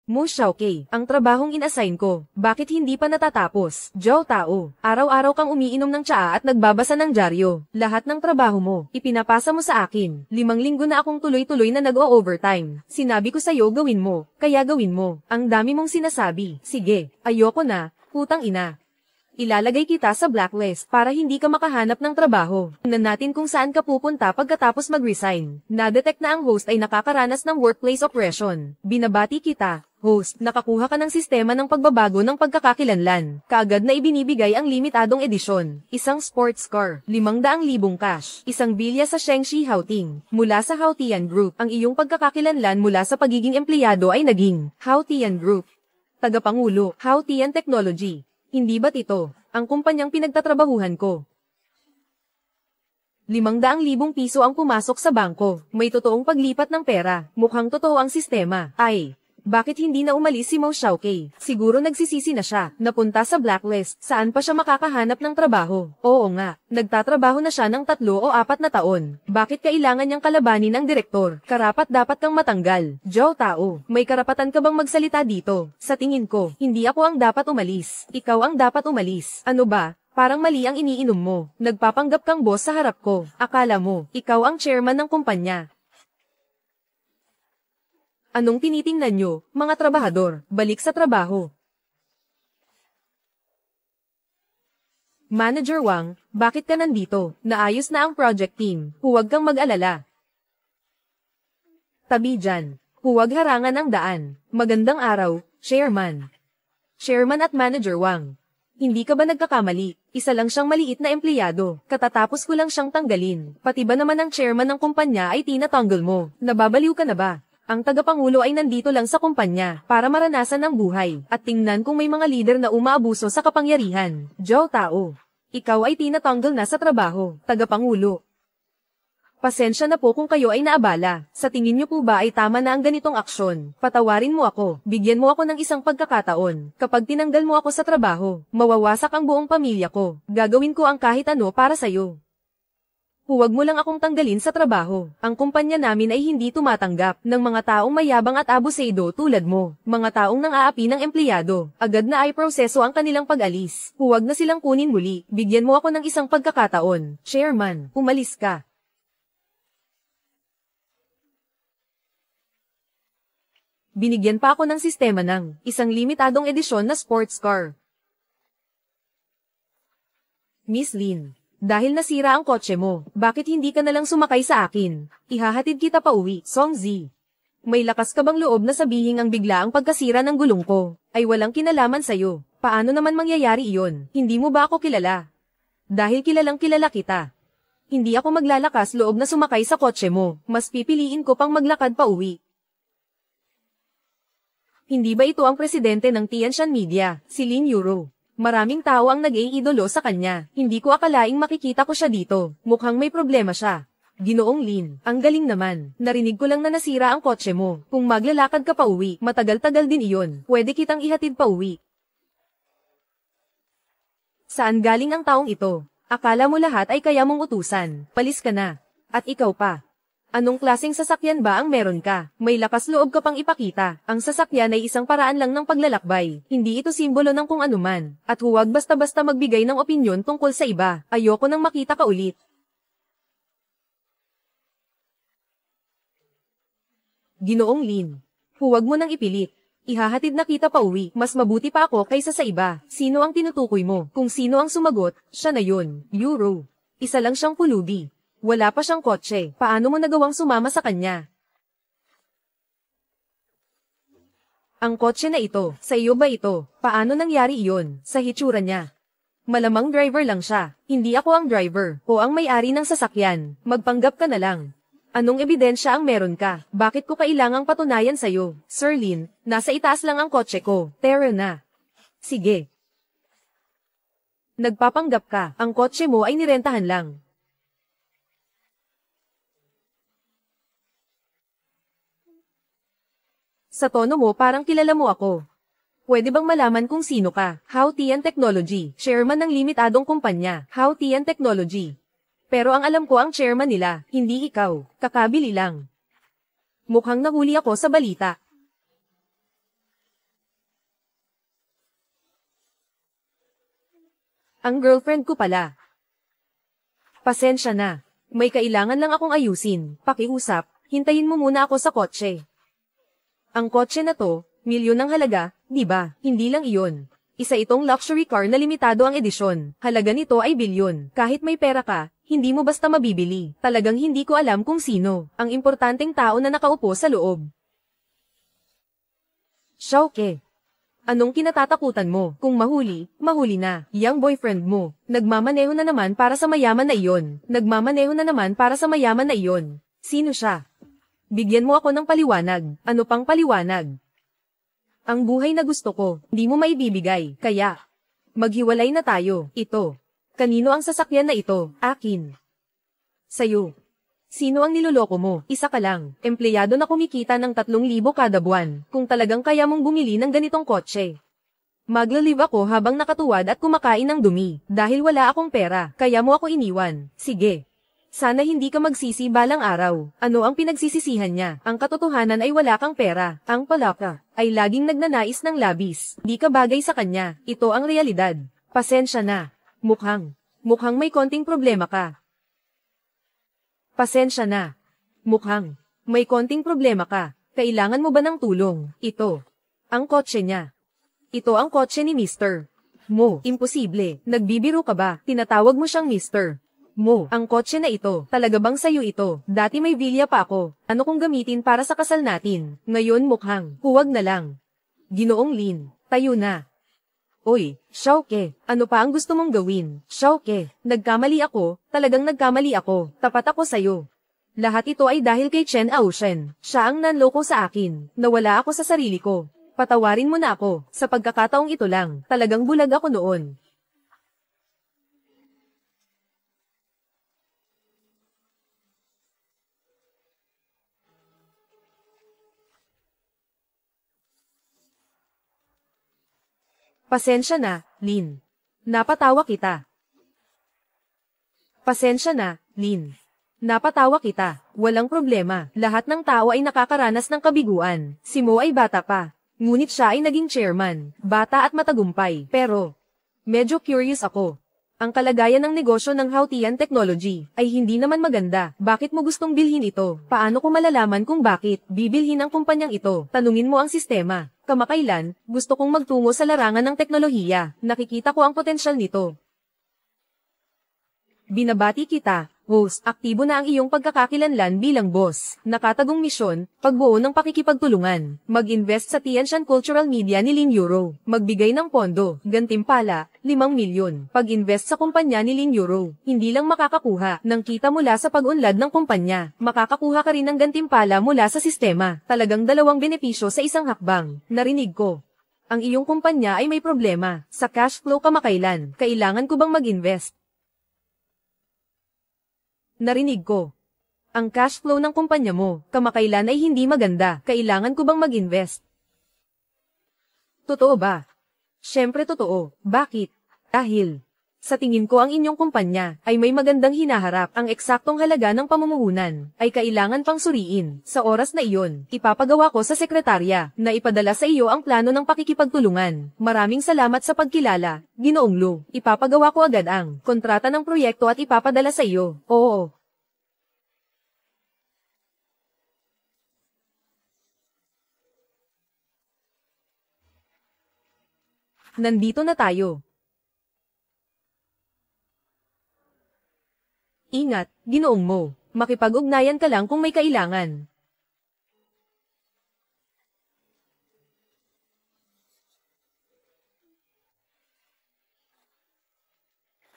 Mo Xiaokei, ang trabahong inassign ko, bakit hindi pa natatapos? Zhao Tao, araw-araw kang umiinom ng tsaa at nagbabasa ng dyaryo. Lahat ng trabaho mo, ipinapasa mo sa akin. 5 linggo na akong tuloy-tuloy na nag-o-overtime. Sinabi ko sa'yo gawin mo, kaya gawin mo. Ang dami mong sinasabi. Sige, ayoko na, putang ina. Ilalagay kita sa blacklist para hindi ka makahanap ng trabaho. Tingnan natin kung saan ka pupunta pagkatapos mag-resign. Na-detect na ang host ay nakakaranas ng workplace oppression. Binabati kita, host. Nakakuha ka ng sistema ng pagbabago ng pagkakakilanlan. Kaagad na ibinibigay ang limitadong edisyon. Isang sports car, 500,000 cash. Isang bilya sa Shengxi Haoting. Mula sa Haotian Group, ang iyong pagkakakilanlan mula sa pagiging empleyado ay naging Haotian Group. Tagapangulo, Haotian Technology. Hindi ba't ito ang kumpanyang pinagtatrabahuhan ko? 500,000 piso ang pumasok sa bangko. May totoong paglipat ng pera. Mukhang totoo ang sistema. Ay, bakit hindi na umalis si Mo Xiaokei? Siguro nagsisisi na siya. Napunta sa blacklist. Saan pa siya makakahanap ng trabaho? Oo nga, nagtatrabaho na siya ng 3 o 4 na taon. Bakit kailangan niyang kalabanin ng direktor? Karapat dapat kang matanggal. Zhao Tao, may karapatan ka bang magsalita dito? Sa tingin ko, hindi ako ang dapat umalis. Ikaw ang dapat umalis. Ano ba? Parang mali ang iniinom mo. Nagpapanggap kang boss sa harap ko. Akala mo, ikaw ang chairman ng kumpanya. Anong tinitingnan nyo, mga trabahador? Balik sa trabaho. Manager Wang, bakit ka nandito? Naayos na ang project team. Huwag kang mag-alala. Tabi dyan. Huwag harangan ang daan. Magandang araw, Chairman. Chairman at Manager Wang. Hindi ka ba nagkakamali? Isa lang siyang maliit na empleyado. Katatapos ko lang siyang tanggalin. Pati ba naman ang chairman ng kumpanya ay tinatanggal mo? Nababaliw ka na ba? Ang tagapangulo ay nandito lang sa kumpanya para maranasan ang buhay at tingnan kung may mga lider na umaabuso sa kapangyarihan. Zhao Tao, ikaw ay tinatanggal na sa trabaho, tagapangulo. Pasensya na po kung kayo ay naabala. Sa tingin niyo po ba ay tama na ang ganitong aksyon? Patawarin mo ako, bigyan mo ako ng isang pagkakataon. Kapag tinanggal mo ako sa trabaho, mawawasak ang buong pamilya ko. Gagawin ko ang kahit ano para sa'yo. Huwag mo lang akong tanggalin sa trabaho. Ang kumpanya namin ay hindi tumatanggap ng mga taong mayabang at abusado tulad mo. Mga taong nang-aapi ng empleyado. Agad na ay proseso ang kanilang pag-alis. Huwag na silang kunin muli. Bigyan mo ako ng isang pagkakataon. Chairman, umalis ka. Binigyan pa ako ng sistema ng isang limitadong edisyon na sports car. Miss Lin. Dahil nasira ang kotse mo, bakit hindi ka nalang sumakay sa akin? Ihahatid kita pa uwi, Song Zi. May lakas ka bang loob na sabihin ang biglaang pagkasira ng gulong ko ay walang kinalaman sa'yo? Paano naman mangyayari iyon? Hindi mo ba ako kilala? Dahil kilalang kilala kita. Hindi ako maglalakas loob na sumakay sa kotse mo, mas pipiliin ko pang maglakad pa uwi. Hindi ba ito ang presidente ng Tianshan Media, si Lin Yuro? Maraming tao ang nag-iidolo sa kanya. Hindi ko akalaing makikita ko siya dito. Mukhang may problema siya. Ginoong Lin, ang galing naman. Narinig ko lang na nasira ang kotse mo. Kung maglalakad ka pa uwi, matagal-tagal din iyon. Pwede kitang ihatid pa uwi. Saan galing ang taong ito? Akala mo lahat ay kaya mong utusan. Palis ka na. At ikaw pa. Anong klaseng sasakyan ba ang meron ka? May lakas loob ka pang ipakita. Ang sasakyan ay isang paraan lang ng paglalakbay. Hindi ito simbolo ng kung anuman. At huwag basta-basta magbigay ng opinyon tungkol sa iba. Ayoko nang makita ka ulit. Ginoong Lin. Huwag mo nang ipilit. Ihahatid na kita pa uwi. Mas mabuti pa ako kaysa sa iba. Sino ang tinutukoy mo? Kung sino ang sumagot, siya na yun. Yuro. Isa lang siyang pulubi. Wala pa siyang kotse. Paano mo nagawang sumama sa kanya? Ang kotse na ito, sa iyo ba ito? Paano nangyari iyon? Sa hitsura niya. Malamang driver lang siya. Hindi ako ang driver, o ang may-ari ng sasakyan. Magpanggap ka na lang. Anong ebidensya ang meron ka? Bakit ko kailangang patunayan sa'yo? Sir Lin, nasa itaas lang ang kotse ko. Tara na. Sige. Nagpapanggap ka. Ang kotse mo ay nirentahan lang. Sa tono mo parang kilala mo ako. Pwede bang malaman kung sino ka? Haotian Technology, chairman ng limitadong kumpanya, Haotian Technology. Pero ang alam ko ang chairman nila, hindi ikaw, kakabili lang. Mukhang nahuli ako sa balita. Ang girlfriend ko pala. Pasensya na. May kailangan lang akong ayusin. Pakiusap, hintayin mo muna ako sa kotse. Ang kotse na to, milyon ang halaga, di ba? Hindi lang iyon. Isa itong luxury car na limitado ang edisyon. Halaga nito ay bilyon. Kahit may pera ka, hindi mo basta mabibili. Talagang hindi ko alam kung sino ang importanteng tao na nakaupo sa loob. Xiaoke. Anong kinatatakutan mo? Kung mahuli, mahuli na. Yang boyfriend mo, nagmamaneho na naman para sa mayaman na iyon. Nagmamaneho na naman para sa mayaman na iyon. Sino siya? Bigyan mo ako ng paliwanag. Ano pang paliwanag? Ang buhay na gusto ko, hindi mo maibibigay. Kaya, maghiwalay na tayo. Ito. Kanino ang sasakyan na ito? Akin. Sayo. Sino ang niloloko mo? Isa ka lang, empleyado na kumikita ng 3,000 kada buwan, kung talagang kaya mong bumili ng ganitong kotse. Magla-live ako habang nakatuwad at kumakain ng dumi, dahil wala akong pera, kaya mo ako iniwan. Sige. Sana hindi ka magsisi balang araw. Ano ang pinagsisisihan niya? Ang katotohanan ay wala kang pera. Ang palaka ay laging nagnanais ng labis. Di ka bagay sa kanya. Ito ang realidad. Pasensya na. Mukhang may konting problema ka. Pasensya na. Mukhang may konting problema ka. Kailangan mo ba ng tulong? Ito. Ang kotse niya. Ito ang kotse ni Mr. Mo. Imposible. Nagbibiro ka ba? Tinatawag mo siyang Mr. Mo. Ang kotse na ito. Talaga bang sayo ito? Dati may vilya pa ako. Ano kung gamitin para sa kasal natin? Ngayon mukhang huwag na lang. Ginoong Lin. Tayo na. Oy, Xiaoke, ano pa ang gusto mong gawin? Xiaoke, nagkamali ako, talagang nagkamali ako, tapat ako sa'yo. Lahat ito ay dahil kay Chen Aoshen. Siya ang nanloko sa akin, nawala ako sa sarili ko. Patawarin mo na ako, sa pagkakataong ito lang, talagang bulag ako noon. Pasensya na, Lin. Napatawa kita. Pasensya na, Lin. Napatawa kita. Walang problema. Lahat ng tao ay nakakaranas ng kabiguan. Si Mo ay bata pa. Ngunit siya ay naging chairman. Bata at matagumpay. Pero, medyo curious ako. Ang kalagayan ng negosyo ng Haotian Technology ay hindi naman maganda. Bakit mo gustong bilhin ito? Paano ko malalaman kung bakit bibilhin ang kumpanyang ito? Tanungin mo ang sistema. Kamakailan, gusto kong magtungo sa larangan ng teknolohiya. Nakikita ko ang potensyal nito. Binabati kita, host. Aktibo na ang iyong pagkakakilanlan bilang boss. Nakatagong misyon, pagbuo ng pakikipagtulungan. Mag-invest sa Tianshan Cultural Media ni Lin Euro. Magbigay ng pondo, gantimpala, 5 milyon. Pag-invest sa kumpanya ni Lin Euro. Hindi lang makakakuha ng kita mula sa pag-unlad ng kumpanya. Makakakuha ka rin ng gantimpala mula sa sistema. Talagang dalawang benepisyo sa isang hakbang. Narinig ko. Ang iyong kumpanya ay may problema. Sa cash flow kamakailan. Kailangan ko bang mag-invest? Narinig ko. Ang cash flow ng kumpanya mo, kamakailan ay hindi maganda. Kailangan ko bang mag-invest? Totoo ba? Siyempre totoo. Bakit? Dahil, sa tingin ko ang inyong kumpanya ay may magandang hinaharap. Ang eksaktong halaga ng pamumuhunan ay kailangan pang suriin. Sa oras na iyon, ipapagawa ko sa sekretarya na ipadala sa iyo ang plano ng pakikipagtulungan. Maraming salamat sa pagkilala, Ginoong Lu. Ipapagawa ko agad ang kontrata ng proyekto at ipapadala sa iyo. Oo. Nandito na tayo. Ingat, Ginoong Mo. Makipag-ugnayan ka lang kung may kailangan.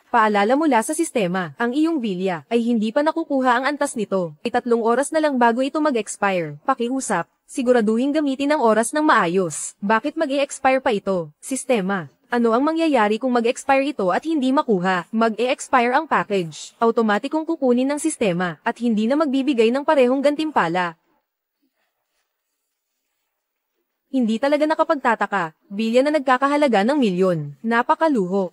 Paalala mula sa sistema, ang iyong vilya ay hindi pa nakukuha ang antas nito. Ay 3 oras na lang bago ito mag-expire. Pakiusap, siguraduhin gamitin ang oras ng maayos. Bakit mag-e-expire pa ito? Sistema. Ano ang mangyayari kung mag-expire ito at hindi makuha? Mag-e-expire ang package. Automatikong kukunin ng sistema at hindi na magbibigay ng parehong gantimpala. Hindi talaga nakapagtataka, bilya na nagkakahalaga ng milyon. Napakaluho.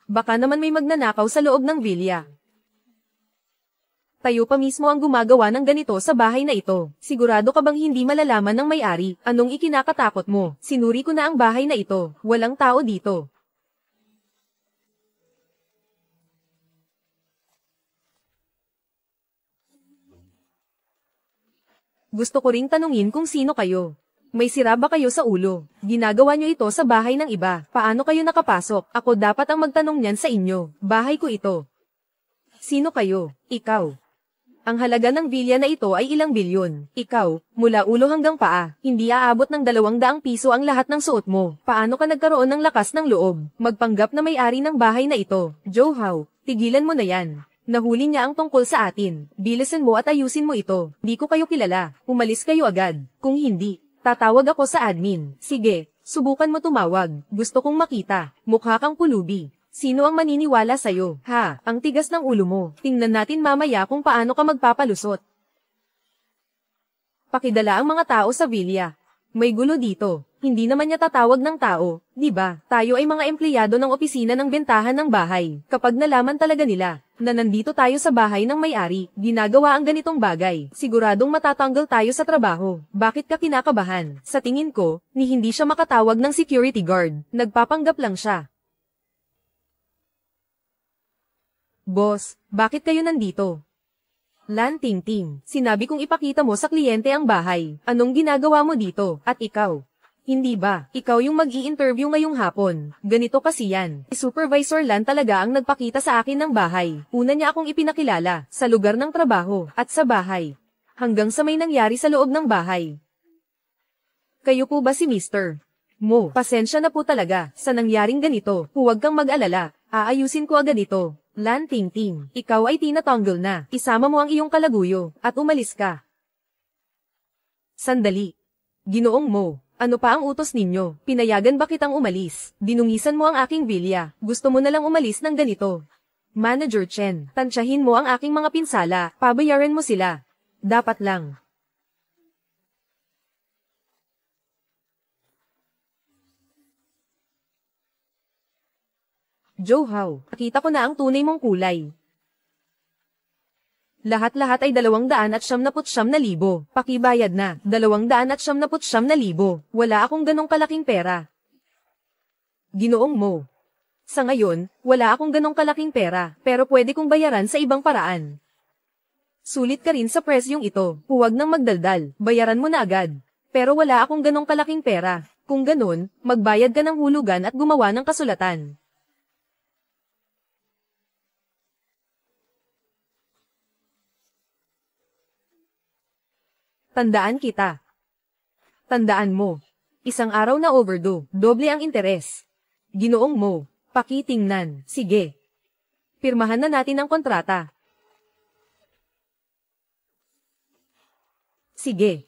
Baka naman may magnanakaw sa loob ng vilya. Tayo pa mismo ang gumagawa ng ganito sa bahay na ito. Sigurado ka bang hindi malalaman ng may-ari? Anong ikinakatakot mo? Sinuri ko na ang bahay na ito. Walang tao dito. Gusto ko ring tanungin kung sino kayo. May sira ba kayo sa ulo? Ginagawa nyo ito sa bahay ng iba. Paano kayo nakapasok? Ako dapat ang magtanong niyan sa inyo. Bahay ko ito. Sino kayo? Ikaw. Ang halaga ng bilya na ito ay ilang bilyon. Ikaw, mula ulo hanggang paa, hindi aabot ng 200 piso ang lahat ng suot mo. Paano ka nagkaroon ng lakas ng loob? Magpanggap na may-ari ng bahay na ito. Joe Howe, tigilan mo na yan. Nahuli niya ang tungkol sa atin. Bilisan mo at ayusin mo ito. Di ko kayo kilala. Umalis kayo agad. Kung hindi, tatawag ako sa admin. Sige, subukan mo tumawag. Gusto kong makita. Mukha kang pulubi. Sino ang maniniwala sa'yo? Ha, ang tigas ng ulo mo. Tingnan natin mamaya kung paano ka magpapalusot. Pakidala ang mga tao sa villa. May gulo dito. Hindi naman niya tatawag ng tao, di ba? Tayo ay mga empleyado ng opisina ng bentahan ng bahay. Kapag nalaman talaga nila na nandito tayo sa bahay ng may-ari, ginagawa ang ganitong bagay, siguradong matatanggal tayo sa trabaho. Bakit ka kinakabahan? Sa tingin ko, ni hindi siya makatawag ng security guard. Nagpapanggap lang siya. Boss, bakit kayo nandito? Lan Tingting, sinabi kong ipakita mo sa kliyente ang bahay. Anong ginagawa mo dito? At ikaw? Hindi ba, ikaw yung mag-i-interview ngayong hapon? Ganito kasi yan. Supervisor Lan talaga ang nagpakita sa akin ng bahay. Una niya akong ipinakilala, sa lugar ng trabaho, at sa bahay. Hanggang sa may nangyari sa loob ng bahay. Kayo po ba si Mr. Mo? Pasensya na po talaga, sa nangyaring ganito. Huwag kang mag-alala, aayusin ko agad ito. Lan Tingting, ikaw ay tinatanggal na. Isama mo ang iyong kalaguyo, at umalis ka. Sandali. Ginoong Mo, ano pa ang utos ninyo? Pinayagan ba kitang umalis? Dinungisan mo ang aking villa. Gusto mo na lang umalis ng ganito. Manager Chen, tansyahin mo ang aking mga pinsala. Pabayaran mo sila. Dapat lang. Joe Howe, nakita ko na ang tunay mong kulay. Lahat-lahat ay 299,000. Pakibayad na, 299,000. Wala akong ganong kalaking pera. Ginoong Mo. Sa ngayon, wala akong ganong kalaking pera, pero pwede kong bayaran sa ibang paraan. Sulit ka rin sa presyong ito, huwag nang magdaldal, bayaran mo na agad. Pero wala akong ganong kalaking pera. Kung ganon, magbayad ka ng hulugan at gumawa ng kasulatan. Tandaan kita. Tandaan mo. Isang araw na overdue, doble ang interes. Ginoong Mo, pakitingnan, sige. Pirmahan na natin ang kontrata. Sige.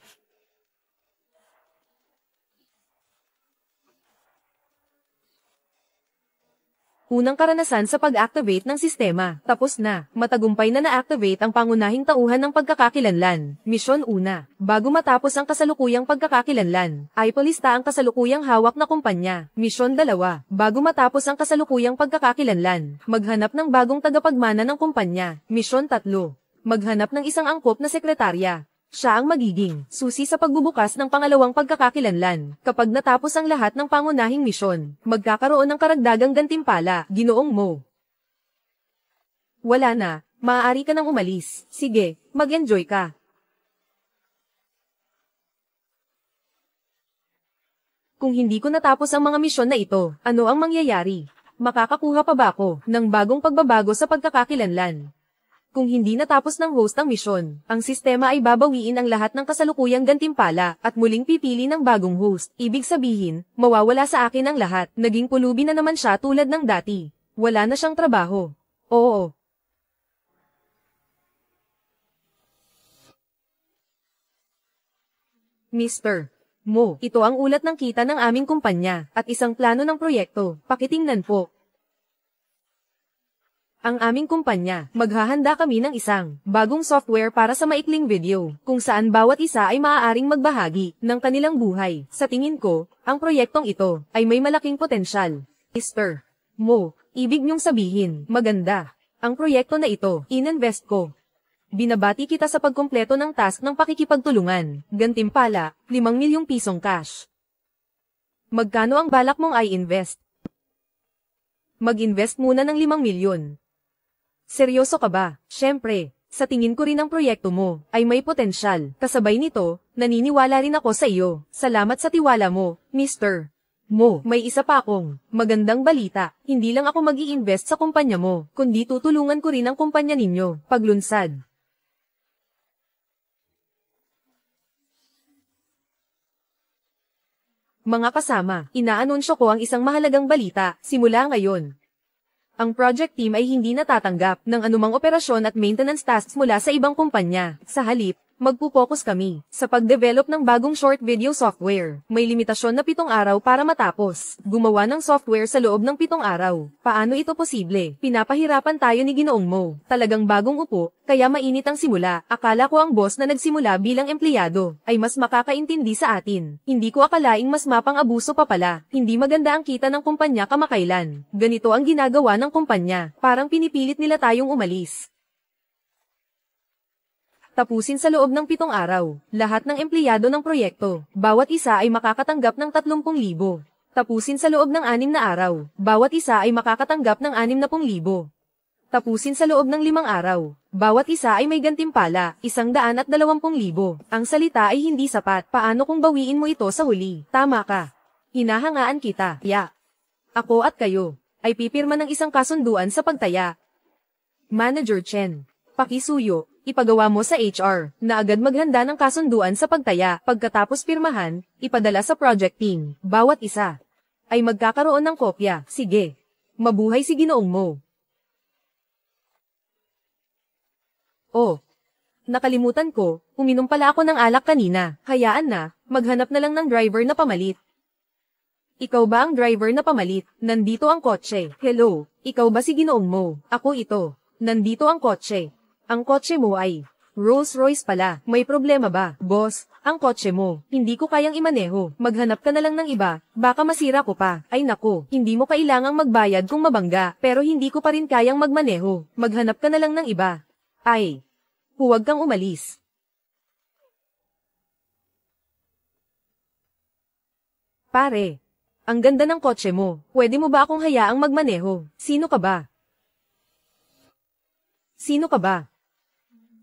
Unang karanasan sa pag-activate ng sistema. Tapos na. Matagumpay na na-activate ang pangunahing tauhan ng pagkakakilanlan. Misyon 1. Bago matapos ang kasalukuyang pagkakakilanlan, ay palista ang kasalukuyang hawak na kumpanya. Misyon 2. Bago matapos ang kasalukuyang pagkakakilanlan, maghanap ng bagong tagapagmana ng kumpanya. Misyon 3. Maghanap ng isang angkop na sekretarya. Siya ang magiging susi sa pagbubukas ng pangalawang pagkakakilanlan. Kapag natapos ang lahat ng pangunahing misyon, magkakaroon ng karagdagang gantimpala. Ginoong Mo. Wala na, maaari ka nang umalis. Sige, mag-enjoy ka. Kung hindi ko natapos ang mga misyon na ito, ano ang mangyayari? Makakakuha pa ba ako ng bagong pagbabago sa pagkakakilanlan? Kung hindi natapos ng host ang misyon, ang sistema ay babawiin ang lahat ng kasalukuyang gantimpala at muling pipili ng bagong host. Ibig sabihin, mawawala sa akin ang lahat. Naging pulubi na naman siya tulad ng dati. Wala na siyang trabaho. Oo. Mr. Mo, ito ang ulat ng kita ng aming kumpanya at isang plano ng proyekto. Pakitingnan po. Ang aming kumpanya, maghahanda kami ng isang bagong software para sa maikling video, kung saan bawat isa ay maaaring magbahagi ng kanilang buhay. Sa tingin ko, ang proyektong ito ay may malaking potensyal. Mr. Mo, ibig niyong sabihin, maganda. Ang proyekto na ito, ininvest ko. Binabati kita sa pagkumpleto ng task ng pakikipagtulungan. Gantimpala, 5 milyong pisong cash. Magkano ang balak mong i-invest? Mag-invest muna ng 5 milyon. Seryoso ka ba? Siyempre, sa tingin ko rin ang proyekto mo ay may potensyal. Kasabay nito, naniniwala rin ako sa iyo. Salamat sa tiwala mo, Mr. Mo. May isa pa akong magandang balita. Hindi lang ako mag-i-invest sa kumpanya mo, kundi tutulungan ko rin ang kumpanya ninyo paglunsad. Mga kasama, inaanunsyo ko ang isang mahalagang balita, simula ngayon. Ang project team ay hindi natatanggap ng anumang operasyon at maintenance tasks mula sa ibang kumpanya. Sa halip, magpo-focus kami sa pag-develop ng bagong short video software. May limitasyon na 7 araw para matapos. Gumawa ng software sa loob ng 7 araw. Paano ito posible? Pinapahirapan tayo ni Ginoong Mo. Talagang bagong upo, kaya mainit ang simula. Akala ko ang boss na nagsimula bilang empleyado ay mas makakaintindi sa atin. Hindi ko akalaing mas mapang-abuso pa pala. Hindi maganda ang kita ng kumpanya kamakailan. Ganito ang ginagawa ng kumpanya. Parang pinipilit nila tayong umalis. Tapusin sa loob ng 7 araw. Lahat ng empleyado ng proyekto, bawat isa ay makakatanggap ng 30,000. Tapusin sa loob ng 6 na araw. Bawat isa ay makakatanggap ng 60,000. Tapusin sa loob ng 5 araw. Bawat isa ay may gantimpala, 120,000. Ang salita ay hindi sapat. Paano kung bawiin mo ito sa huli? Tama ka. Hinahangaan kita. Ako at kayo ay pipirma ng isang kasunduan sa pagtaya. Manager Chen, pakisuyo. Ipagawa mo sa HR na agad maghanda ng kasunduan sa pagtaya. Pagkatapos pirmahan, ipadala sa project team. Bawat isa ay magkakaroon ng kopya. Sige. Mabuhay si Ginoong Mo. Oh, nakalimutan ko, uminom pala ako ng alak kanina. Hayaan na, maghanap na lang ng driver na pamalit. Ikaw ba ang driver na pamalit? Nandito ang kotse. Hello, ikaw ba si Ginoong Mo? Ako ito. Nandito ang kotse. Ang kotse mo ay Rolls-Royce pala. May problema ba, boss? Ang kotse mo, hindi ko kayang imaneho. Maghanap ka na lang ng iba, baka masira ko pa. Ay nako, hindi mo kailangang magbayad kung mabangga, pero hindi ko pa rin kayang magmaneho. Maghanap ka na lang ng iba. Ay, huwag kang umalis. Pare, ang ganda ng kotse mo. Pwede mo ba akong hayaang magmaneho? Sino ka ba? Sino ka ba?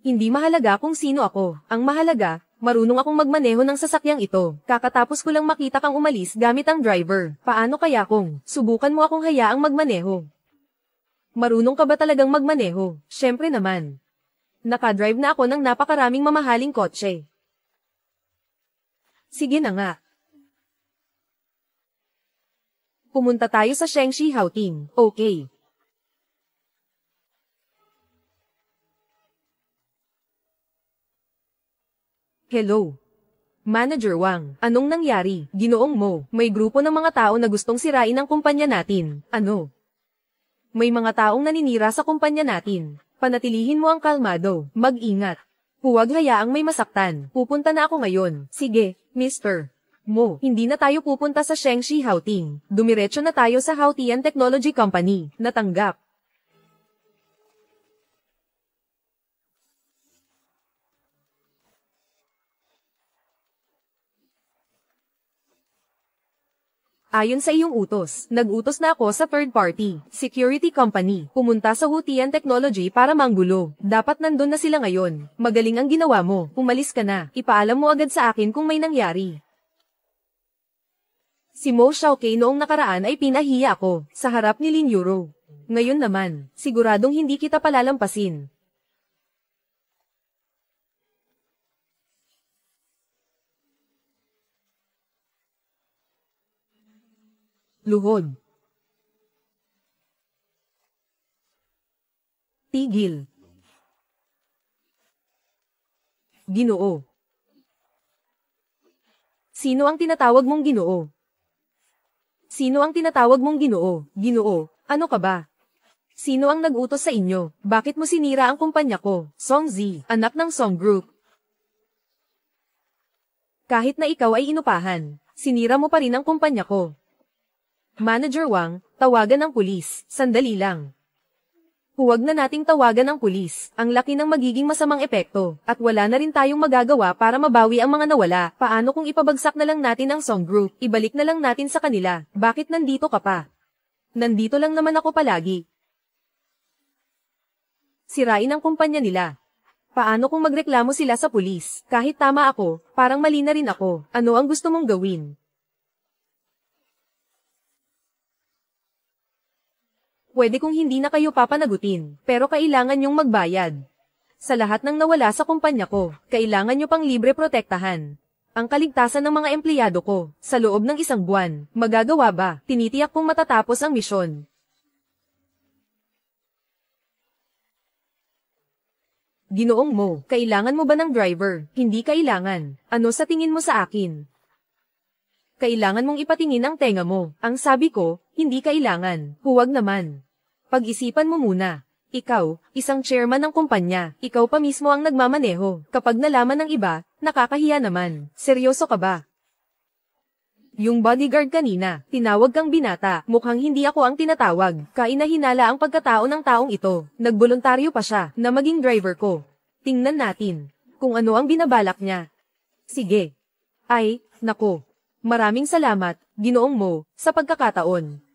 Hindi mahalaga kung sino ako. Ang mahalaga, marunong akong magmaneho ng sasakyang ito. Kakatapos ko lang makita kang umalis gamit ang driver. Paano kaya kung subukan mo akong hayaang magmaneho? Marunong ka ba talagang magmaneho? Syempre naman. Nakadrive na ako ng napakaraming mamahaling kotse. Sige na nga. Pumunta tayo sa Shengshi Haoting. Okay. Hello. Manager Wang, anong nangyari? Ginoong Mo, may grupo ng mga tao na gustong sirain ang kumpanya natin. Ano? May mga taong naninira sa kumpanya natin. Panatilihin mo ang kalmado. Mag-ingat. Huwag hayaang may masaktan. Pupunta na ako ngayon. Sige, Mr. Mo. Hindi na tayo pupunta sa Shengshi Haoting. Dumiretso na tayo sa Haotian Technology Company. Natanggap. Ayon sa iyong utos, nag-utos na ako sa third-party security company. Pumunta sa Haotian Technology para manggulo. Dapat nandun na sila ngayon. Magaling ang ginawa mo. Umalis ka na. Ipaalam mo agad sa akin kung may nangyari. Si Mo Xiaokei noong nakaraan ay pinahiya ako sa harap ni Lin Yuro. Ngayon naman, siguradong hindi kita palalampasin. Luhod. Tigil. Ginoo. Sino ang tinatawag mong Ginoo? Sino ang tinatawag mong Ginoo? Ginoo, ano ka ba? Sino ang nag-utos sa inyo? Bakit mo sinira ang kumpanya ko? Song Z, anak ng Song Group. Kahit na ikaw ay inupahan, sinira mo pa rin ang kumpanya ko. Manager Wang, tawagan ng pulis. Sandali lang. Huwag na nating tawagan ang pulis. Ang laki ng magiging masamang epekto, at wala na rin tayong magagawa para mabawi ang mga nawala. Paano kung ipabagsak na lang natin ang song group? Ibalik na lang natin sa kanila. Bakit nandito ka pa? Nandito lang naman ako palagi. Sirain ang kumpanya nila. Paano kung magreklamo sila sa pulis? Kahit tama ako, parang mali na rin ako. Ano ang gusto mong gawin? Pwede kong hindi na kayo papanagutin, pero kailangan nyong magbayad. Sa lahat ng nawala sa kumpanya ko, kailangan nyo pang libre protektahan. Ang kaligtasan ng mga empleyado ko, sa loob ng 1 buwan, magagawa ba? Tinitiyak kong matatapos ang misyon. Ginoong Mo, kailangan mo ba ng driver? Hindi kailangan. Ano sa tingin mo sa akin? Kailangan mong ipatingin ang tenga mo. Ang sabi ko, hindi kailangan. Huwag naman. Pag-isipan mo muna. Ikaw, isang chairman ng kumpanya, ikaw pa mismo ang nagmamaneho. Kapag nalaman ng iba, nakakahiya naman. Seryoso ka ba? Yung bodyguard kanina, tinawag kang binata, mukhang hindi ako ang tinatawag. Kainahinala ang pagkatao ng taong ito. Nagboluntaryo pa siya, na maging driver ko. Tingnan natin, kung ano ang binabalak niya. Sige. Ay, nako. Maraming salamat, Ginoong Mo, sa pagkakataon.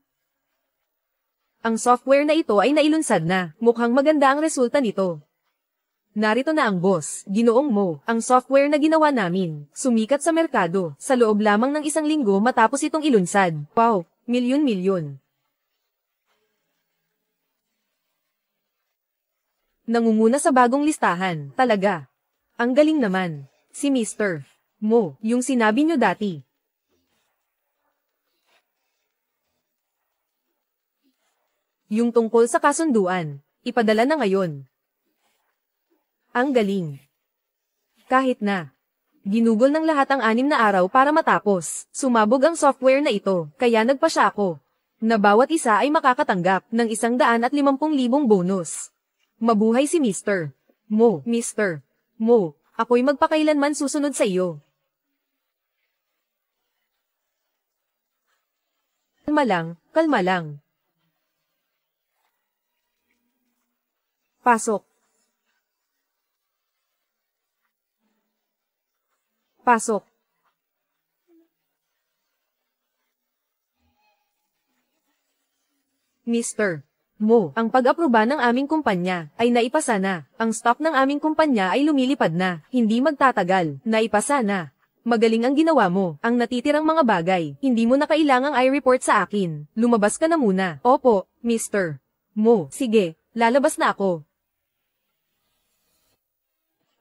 Ang software na ito ay nailunsad na, mukhang maganda ang resulta nito. Narito na ang boss, Ginoong Mo, ang software na ginawa namin, sumikat sa merkado, sa loob lamang ng 1 linggo matapos itong ilunsad. Wow, milyon-milyon. Nangunguna sa bagong listahan, talaga. Ang galing naman. Si Mr. Mo, yung sinabi nyo dati. Yung tungkol sa kasunduan, ipadala na ngayon. Ang galing. Kahit na. Ginugol ng lahat ang 6 na araw para matapos. Sumabog ang software na ito, kaya nagpasya ako. Na bawat isa ay makakatanggap ng 150,000 bonus. Mabuhay si Mr. Mo. Mr. Mo, ako'y magpakailanman susunod sa iyo. Kalma lang, kalma lang. Pasok. Pasok. Mr. Mo, ang pag-aproba ng aming kumpanya ay naipasa na. Ang stock ng aming kumpanya ay lumilipad na. Hindi magtatagal. Naipasa na. Magaling ang ginawa mo. Ang natitirang mga bagay, hindi mo na kailangang i-report sa akin. Lumabas ka na muna. Opo, Mr. Mo. Sige, lalabas na ako.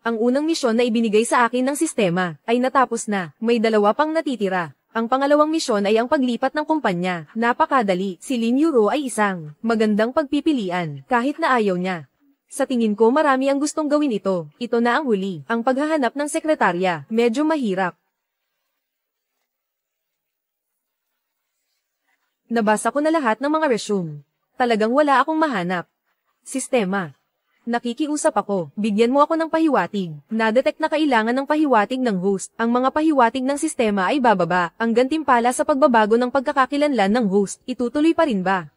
Ang unang misyon na ibinigay sa akin ng sistema ay natapos na. May 2 pang natitira. Ang pangalawang misyon ay ang paglipat ng kumpanya. Napakadali. Si Lin Yuro ay isang magandang pagpipilian kahit na ayaw niya. Sa tingin ko marami ang gustong gawin ito. Ito na ang huli. Ang paghahanap ng sekretarya. Medyo mahirap. Nabasa ko na lahat ng mga resume. Talagang wala akong mahanap. Sistema. Nakikiusap ako, bigyan mo ako ng pahiwatig. Na-detect na kailangan ng pahiwatig ng host. Ang mga pahiwatig ng sistema ay bababa. Ang gantimpala sa pagbabago ng pagkakakilanlan ng host, itutuloy pa rin ba?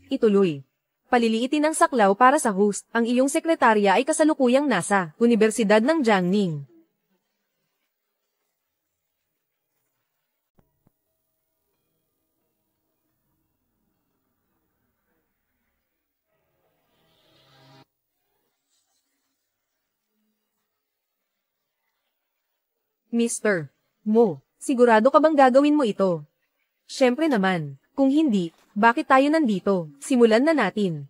Ituloy. Paliliitin ang saklaw para sa host. Ang iyong sekretarya ay kasalukuyang nasa Universidad ng Jiangning. Mr. Mo, sigurado ka bang gagawin mo ito? Siyempre naman. Kung hindi, bakit tayo nandito? Simulan na natin.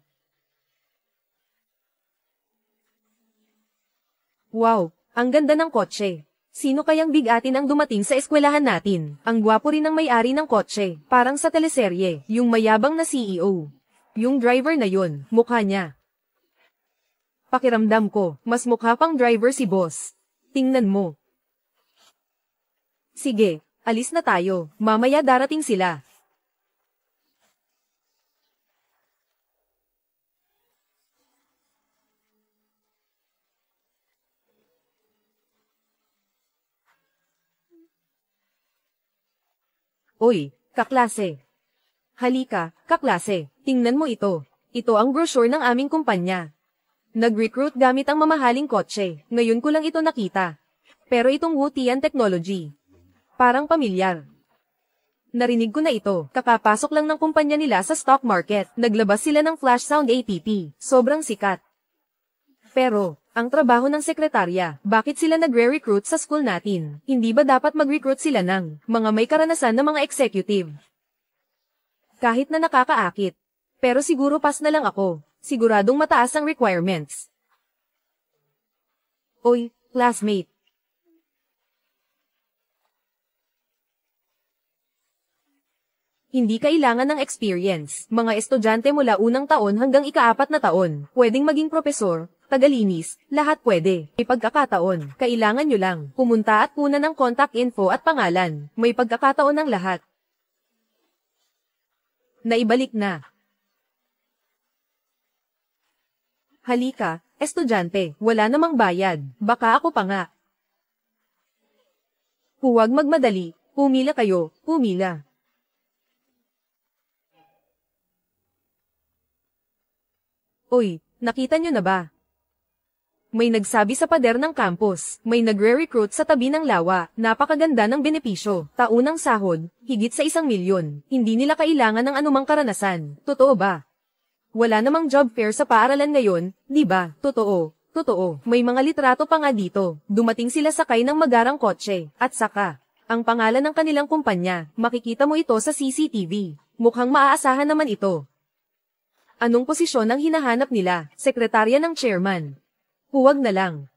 Wow, ang ganda ng kotse. Sino kayang bigatin ang dumating sa eskwelahan natin? Ang gwapo rin ng may-ari ng kotse, parang sa teleserye, yung mayabang na CEO. Yung driver na yun, mukha niya. Pakiramdam ko, mas mukha pang driver si boss. Tingnan mo. Sige, alis na tayo. Mamaya darating sila. Uy, kaklase. Halika, kaklase. Tingnan mo ito. Ito ang brochure ng aming kumpanya. Nag-recruit gamit ang mamahaling kotse. Ngayon ko lang ito nakita. Pero itong Wutian Technology. Parang pamilyar. Narinig ko na ito. Kakapasok lang ng kumpanya nila sa stock market. Naglabas sila ng flash sound app. Sobrang sikat. Pero, ang trabaho ng sekretarya, bakit sila nagre-recruit sa school natin? Hindi ba dapat mag-recruit sila ng mga may karanasan na mga executive? Kahit na nakakaakit. Pero siguro pass na lang ako. Siguradong mataas ang requirements. Oy, classmate. Hindi kailangan ng experience. Mga estudyante mula unang taon hanggang ika-4 na taon. Pwedeng maging propesor, tagalinis, lahat pwede. May pagkakataon. Kailangan nyo lang. Pumunta at kunan ng contact info at pangalan. May pagkakataon ng lahat. Naibalik na. Halika, estudyante, wala namang bayad, baka ako pa nga. Huwag magmadali, pumila kayo, pumila. Uy, nakita nyo na ba? May nagsabi sa pader ng campus, may nagre-recruit sa tabi ng lawa, napakaganda ng benepisyo, taunang sahod, higit sa 1 milyon, hindi nila kailangan ng anumang karanasan, totoo ba? Wala namang job fair sa paaralan ngayon, di ba? Totoo. Totoo. May mga litrato pa nga dito. Dumating sila sakay ng magarang kotse. At saka, ang pangalan ng kanilang kumpanya, makikita mo ito sa CCTV. Mukhang maaasahan naman ito. Anong posisyon ang hinahanap nila? Sekretarya ng chairman. Huwag na lang.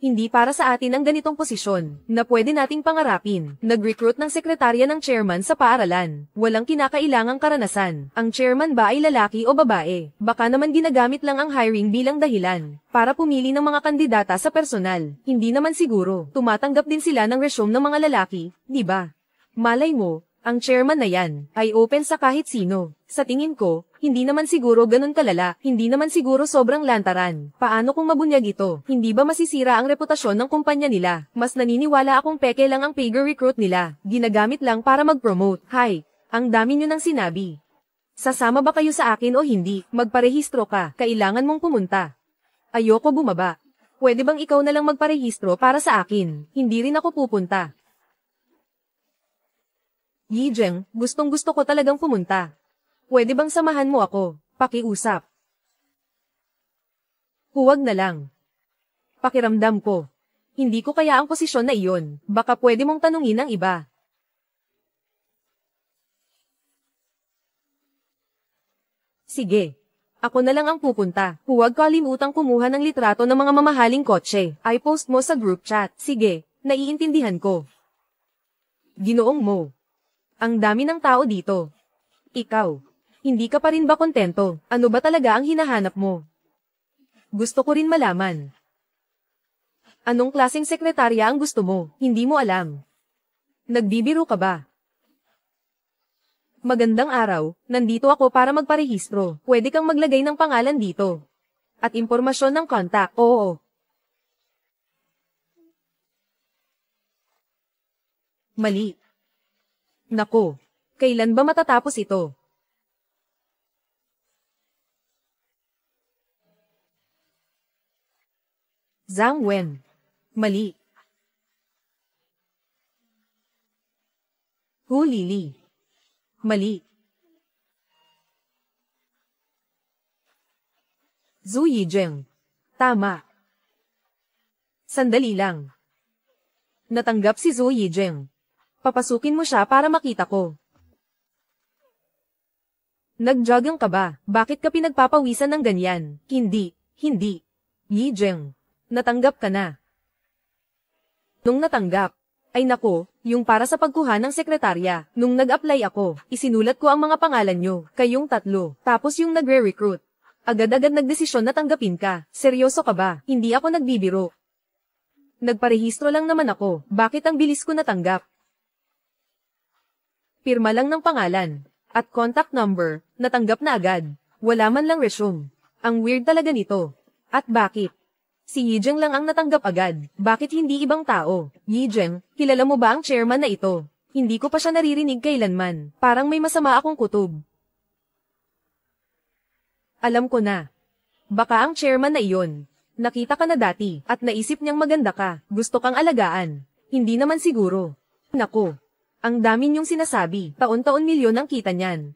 Hindi para sa atin ang ganitong posisyon, na pwede nating pangarapin. Nag-recruit ng sekretarya ng chairman sa paaralan. Walang kinakailangang karanasan. Ang chairman ba ay lalaki o babae? Baka naman ginagamit lang ang hiring bilang dahilan, para pumili ng mga kandidata sa personal. Hindi naman siguro. Tumatanggap din sila ng resume ng mga lalaki, di ba? Malay mo, ang chairman na yan, ay open sa kahit sino. Sa tingin ko, hindi naman siguro ganun kalala, hindi naman siguro sobrang lantaran. Paano kung mabunyag ito? Hindi ba masisira ang reputasyon ng kumpanya nila? Mas naniniwala akong peke lang ang pager recruit nila, ginagamit lang para mag-promote. Hay, ang dami nyo nang sinabi. Sasama ba kayo sa akin o hindi? Magparehistro ka, kailangan mong pumunta. Ayoko bumaba. Pwede bang ikaw na lang magparehistro para sa akin? Hindi rin ako pupunta. Yijeng, gustong-gusto ko talagang pumunta. Pwede bang samahan mo ako? Pakiusap. Huwag na lang. Pakiramdam ko. Hindi ko kaya ang posisyon na iyon. Baka pwede mong tanungin ang iba. Sige. Ako na lang ang pupunta. Huwag kalimutang kumuha ng litrato ng mga mamahaling kotse. I-post mo sa group chat. Sige, naiintindihan ko. Ginoong mo. Ang dami ng tao dito. Ikaw, hindi ka pa rin ba kontento? Ano ba talaga ang hinahanap mo? Gusto ko rin malaman. Anong klaseng sekretarya ang gusto mo? Hindi mo alam. Nagbibiro ka ba? Magandang araw, nandito ako para magparehistro. Pwede kang maglagay ng pangalan dito. At impormasyon ng contact, oo. Mali. Nako, kailan ba matatapos ito? Zhang Wen. Mali. Hu Lili. Mali. Zhu Yijeng. Tama. Sandali lang. Natanggap si Zhu Yijeng. Papasukin mo siya para makita ko. Nag-jogging ka ba? Bakit ka pinagpapawisan ng ganyan? Hindi, hindi. Yijeng, natanggap ka na. Nung natanggap, ay nako, yung para sa pagkuha ng sekretarya. Nung nag-apply ako, isinulat ko ang mga pangalan nyo, kayong 3, tapos yung nagre-recruit. Agad-agad nagdesisyon na tanggapin ka. Seryoso ka ba? Hindi ako nagbibiro. Nagparehistro lang naman ako, bakit ang bilis ko natanggap? Pirma lang ng pangalan, at contact number, natanggap na agad. Wala man lang resume. Ang weird talaga nito. At bakit? Si Yijeng lang ang natanggap agad. Bakit hindi ibang tao? Yijeng, kilala mo ba ang chairman na ito? Hindi ko pa siya naririnig kailanman. Parang may masama akong kutob. Alam ko na. Baka ang chairman na iyon. Nakita ka na dati, at naisip niyang maganda ka, gusto kang alagaan. Hindi naman siguro. Naku. Ang dami niyong sinasabi, taon-taon milyon ang kita niyan.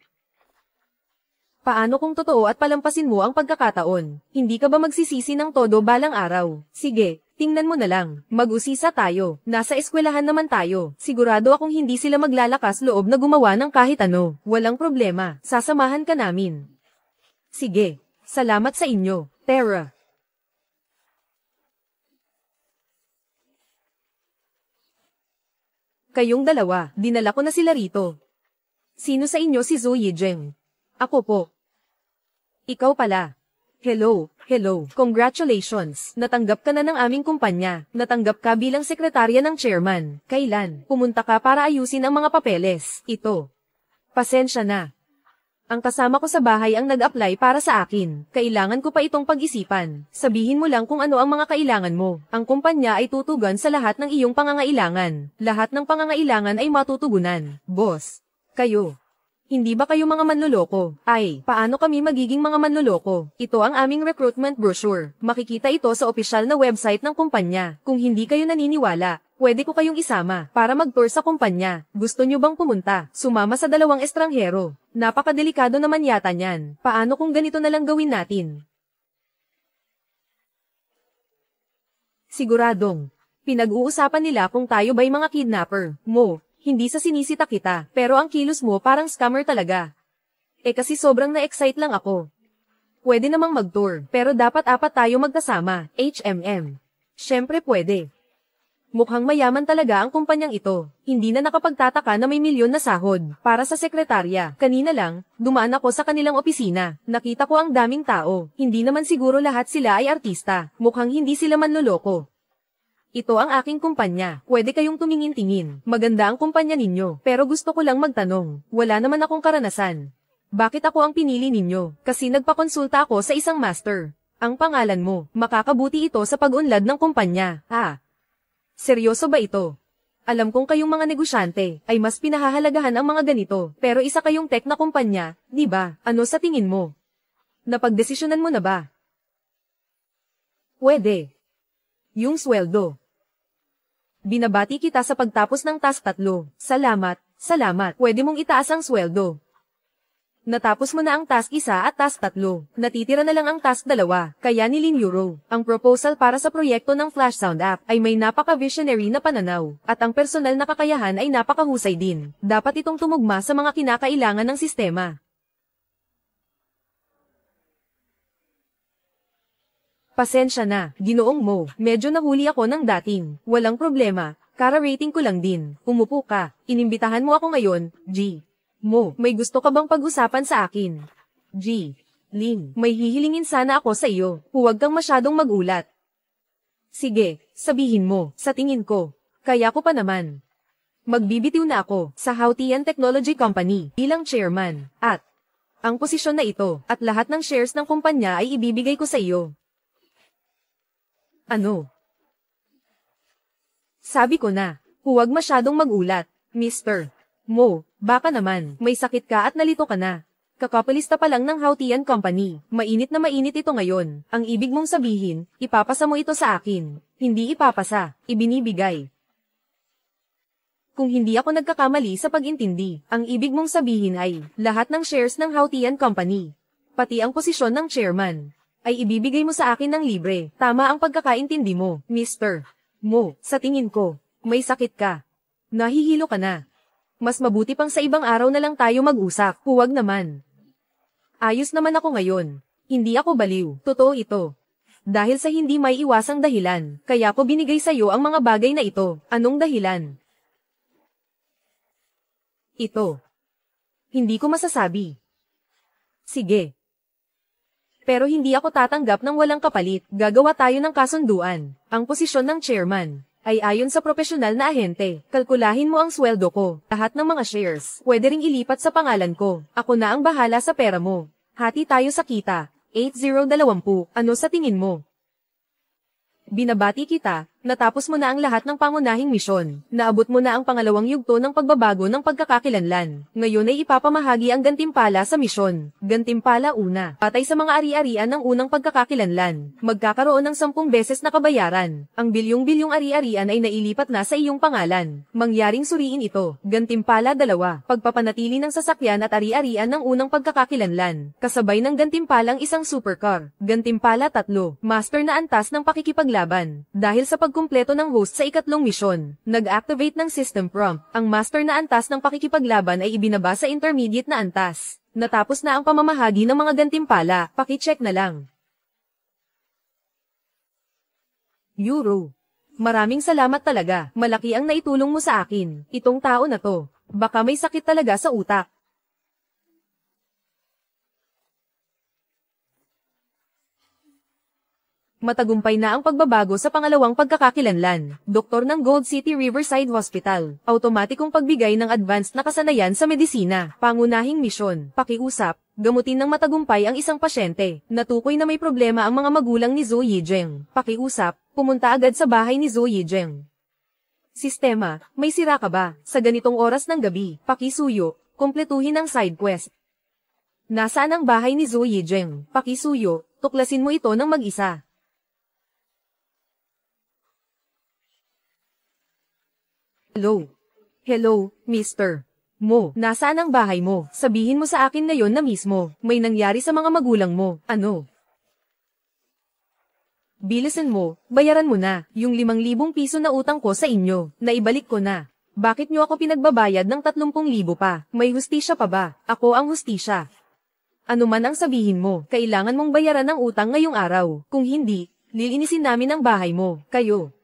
Paano kung totoo at palampasin mo ang pagkakataon? Hindi ka ba magsisisi ng todo balang araw? Sige, tingnan mo na lang. Mag-usisa tayo. Nasa eskwelahan naman tayo. Sigurado akong hindi sila maglalakas loob na gumawa ng kahit ano. Walang problema. Sasamahan ka namin. Sige. Salamat sa inyo, Terra. Kayong dalawa, dinala ko na sila rito. Sino sa inyo si Zhou Yijing? Ako po. Ikaw pala. Hello, congratulations. Natanggap ka na ng aming kumpanya. Natanggap ka bilang sekretarya ng chairman. Kailan? Pumunta ka para ayusin ang mga papeles. Ito. Pasensya na. Ang kasama ko sa bahay ang nag-apply para sa akin. Kailangan ko pa itong pag-isipan. Sabihin mo lang kung ano ang mga kailangan mo. Ang kumpanya ay tutugan sa lahat ng iyong pangangailangan. Lahat ng pangangailangan ay matutugunan. Boss. Kayo. Hindi ba kayo mga manloloko? Ay, paano kami magiging mga manloloko? Ito ang aming recruitment brochure. Makikita ito sa opisyal na website ng kumpanya. Kung hindi kayo naniniwala, pwede ko kayong isama para mag-tour sa kumpanya. Gusto nyo bang pumunta? Sumama sa 2 estranghero. Napakadelikado naman yata niyan. Paano kung ganito na lang gawin natin? Siguradong. Pinag-uusapan nila kung tayo ba'y mga kidnapper. Mo. Hindi sa sinisita kita, pero ang kilos mo parang scammer talaga. Kasi sobrang na-excite lang ako. Pwede namang mag-tour, pero dapat 4 tayo magkasama, HMM. Syempre pwede. Mukhang mayaman talaga ang kumpanyang ito. Hindi na nakapagtataka na may milyon na sahod para sa sekretarya. Kanina lang, dumaan ako sa kanilang opisina. Nakita ko ang daming tao. Hindi naman siguro lahat sila ay artista. Mukhang hindi sila manloloko. Ito ang aking kumpanya. Pwede kayong tumingin-tingin. Maganda ang kumpanya ninyo. Pero gusto ko lang magtanong. Wala naman akong karanasan. Bakit ako ang pinili ninyo? Kasi nagpakonsulta ako sa isang master. Ang pangalan mo, makakabuti ito sa pag-unlad ng kumpanya. Seryoso ba ito? Alam kong kayong mga negosyante ay mas pinahahalagahan ang mga ganito. Pero isa kayong tech na kumpanya, di ba? Ano sa tingin mo? Napagdesisyonan mo na ba? Pwede. Yung sweldo. Binabati kita sa pagtapos ng task 3. Salamat. Pwede mong itaas ang sweldo. Natapos mo na ang task 1 at task 3. Natitira na lang ang task 2, kaya nilin euro. Ang proposal para sa proyekto ng Flash Sound App ay may napaka-visionary na pananaw, at ang personal na kakayahan ay napakahusay din. Dapat itong tumugma sa mga kinakailangan ng sistema. Pasensya na, Ginoong Mo, medyo nahuli ako ng dating. Walang problema, kara-rating ko lang din. Umupo ka, inimbitahan mo ako ngayon, G. Mo, may gusto ka bang pag-usapan sa akin? G. Ling, may hihilingin sana ako sa iyo, huwag kang masyadong magulat. Sige, sabihin mo, sa tingin ko, kaya ko pa naman. Magbibitiw na ako sa Hautian Technology Company bilang chairman, at ang posisyon na ito at lahat ng shares ng kumpanya ay ibibigay ko sa iyo. Ano? Sabi ko na, huwag masyadong magulat, Mr. Mo, baka naman, may sakit ka at nalito ka na. Kakapalista pa lang ng Hautian Company, mainit na mainit ito ngayon. Ang ibig mong sabihin, ipapasa mo ito sa akin. Hindi ipapasa, ibinibigay. Kung hindi ako nagkakamali sa pag-intindi, ang ibig mong sabihin ay, lahat ng shares ng Hautian Company, pati ang posisyon ng chairman, ay ibibigay mo sa akin ng libre. Tama ang pagkakaintindi mo, Mr. Mo. Sa tingin ko, may sakit ka. Nahihilo ka na. Mas mabuti pang sa ibang araw na lang tayo mag-usap. Huwag naman. Ayos naman ako ngayon. Hindi ako baliw. Totoo ito. Dahil sa hindi may iwasang dahilan, kaya ko binigay sa iyo ang mga bagay na ito. Anong dahilan? Ito. Hindi ko masasabi. Sige. Pero hindi ako tatanggap ng walang kapalit. Gagawa tayo ng kasunduan. Ang posisyon ng chairman ay ayon sa profesional na ahente. Kalkulahin mo ang sweldo ko. Lahat ng mga shares, pwede ring ilipat sa pangalan ko. Ako na ang bahala sa pera mo. Hati tayo sa kita. 80-20. Ano sa tingin mo? Binabati kita, Natapos mo na ang lahat ng pangunahing misyon. Naabot mo na ang pangalawang yugto ng pagbabago ng pagkakakilanlan. Ngayon ay ipapamahagi ang gantimpala sa misyon. Gantimpala una. Patay sa mga ari-arian ng unang pagkakakilanlan. Magkakaroon ng 10 beses na kabayaran. Ang bilyong-bilyong ari-arian ay nailipat na sa iyong pangalan. Mangyaring suriin ito. Gantimpala 2. Pagpapanatili ng sasakyan at ari-arian ng unang pagkakakilanlan. Kasabay ng gantimpalang isang supercar. Gantimpala 3. Master na antas ng pakikipaglaban. Dahil sa pagkumpleto ng host sa ikatlong misyon, nag-activate ng system prompt. Ang master na antas ng pakikipaglaban ay ibinaba sa intermediate na antas. Natapos na ang pamamahagi ng mga gantimpala, paki-check na lang. Euro. Maraming salamat talaga, malaki ang naitulong mo sa akin. Itong tao na to, baka may sakit talaga sa utak. Matagumpay na ang pagbabago sa pangalawang pagkakakilanlan. Doktor ng Gold City Riverside Hospital. Automatikong pagbigay ng advanced na kasanayan sa medisina. Pangunahing misyon. Pakiusap. Gamutin ng matagumpay ang isang pasyente. Natukoy na may problema ang mga magulang ni Zhou Yijing. Pakiusap. Pumunta agad sa bahay ni Zhou Yijing. Sistema. May sira ka ba? Sa ganitong oras ng gabi. Pakisuyo. Kumpletuhin ang side quest. Nasaan ang bahay ni Zhou Yijing? Pakisuyo. Tuklasin mo ito ng mag-isa. Hello. Hello, Mr. Mo. Nasaan ang bahay mo? Sabihin mo sa akin ngayon na mismo. May nangyari sa mga magulang mo. Ano? Bilisan mo, bayaran mo na. Yung 5,000 piso na utang ko sa inyo, naibalik ko na. Bakit nyo ako pinagbabayad ng 30,000 pa? May hustisya pa ba? Ako ang hustisya. Ano man ang sabihin mo, kailangan mong bayaran ang utang ngayong araw. Kung hindi, lilinisin namin ang bahay mo. Kayo.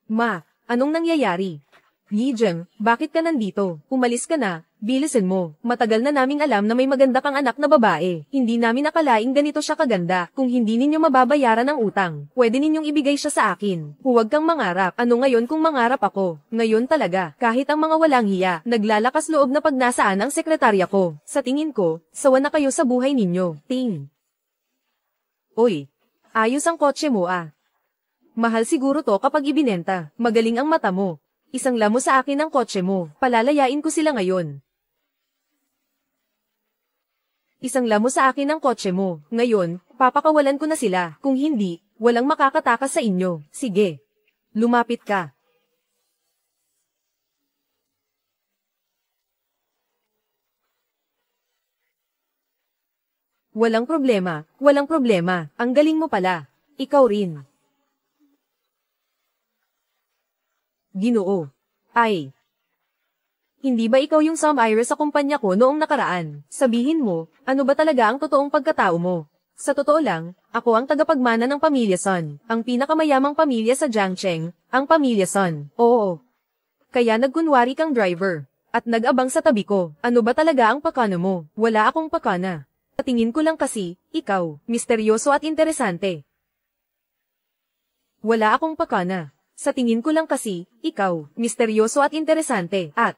Ma, anong nangyayari? Yijing, bakit ka nandito? Umalis ka na, bilisan mo. Matagal na naming alam na may maganda kang anak na babae. Hindi namin nakalaing ganito siya kaganda. Kung hindi ninyo mababayaran ang utang, pwede ninyong ibigay siya sa akin. Huwag kang mangarap. Ano ngayon kung mangarap ako? Ngayon talaga, kahit ang mga walang hiya, naglalakas loob na pag nasaan ang sekretarya ko. Sa tingin ko, sawa na kayo sa buhay ninyo. Ting. Oy, ayos ang kotse mo ah. Mahal siguro to kapag ibinenta. Magaling ang mata mo. Isang lamo sa akin ang kotse mo. Palalayain ko sila ngayon. Isang lamo sa akin ang kotse mo. Ngayon, papakawalan ko na sila. Kung hindi, walang makakatakas sa inyo. Sige. Lumapit ka. Walang problema. Walang problema. Ang galing mo pala. Ikaw rin. Ginoo. Ay. Hindi ba ikaw yung Sam Iris sa kumpanya ko noong nakaraan? Sabihin mo, ano ba talaga ang totoong pagkatao mo? Sa totoo lang, ako ang tagapagmana ng pamilya Sun. Ang pinakamayamang pamilya sa Jiangcheng, ang pamilya Sun. Oo. Kaya nagkunwari kang driver. At nag-abang sa tabi ko. Ano ba talaga ang pakana mo? Wala akong pakana. Sa tingin ko lang kasi, ikaw, misteryoso at interesante. Wala akong pakana. Sa tingin ko lang kasi, ikaw, misteryoso at interesante, at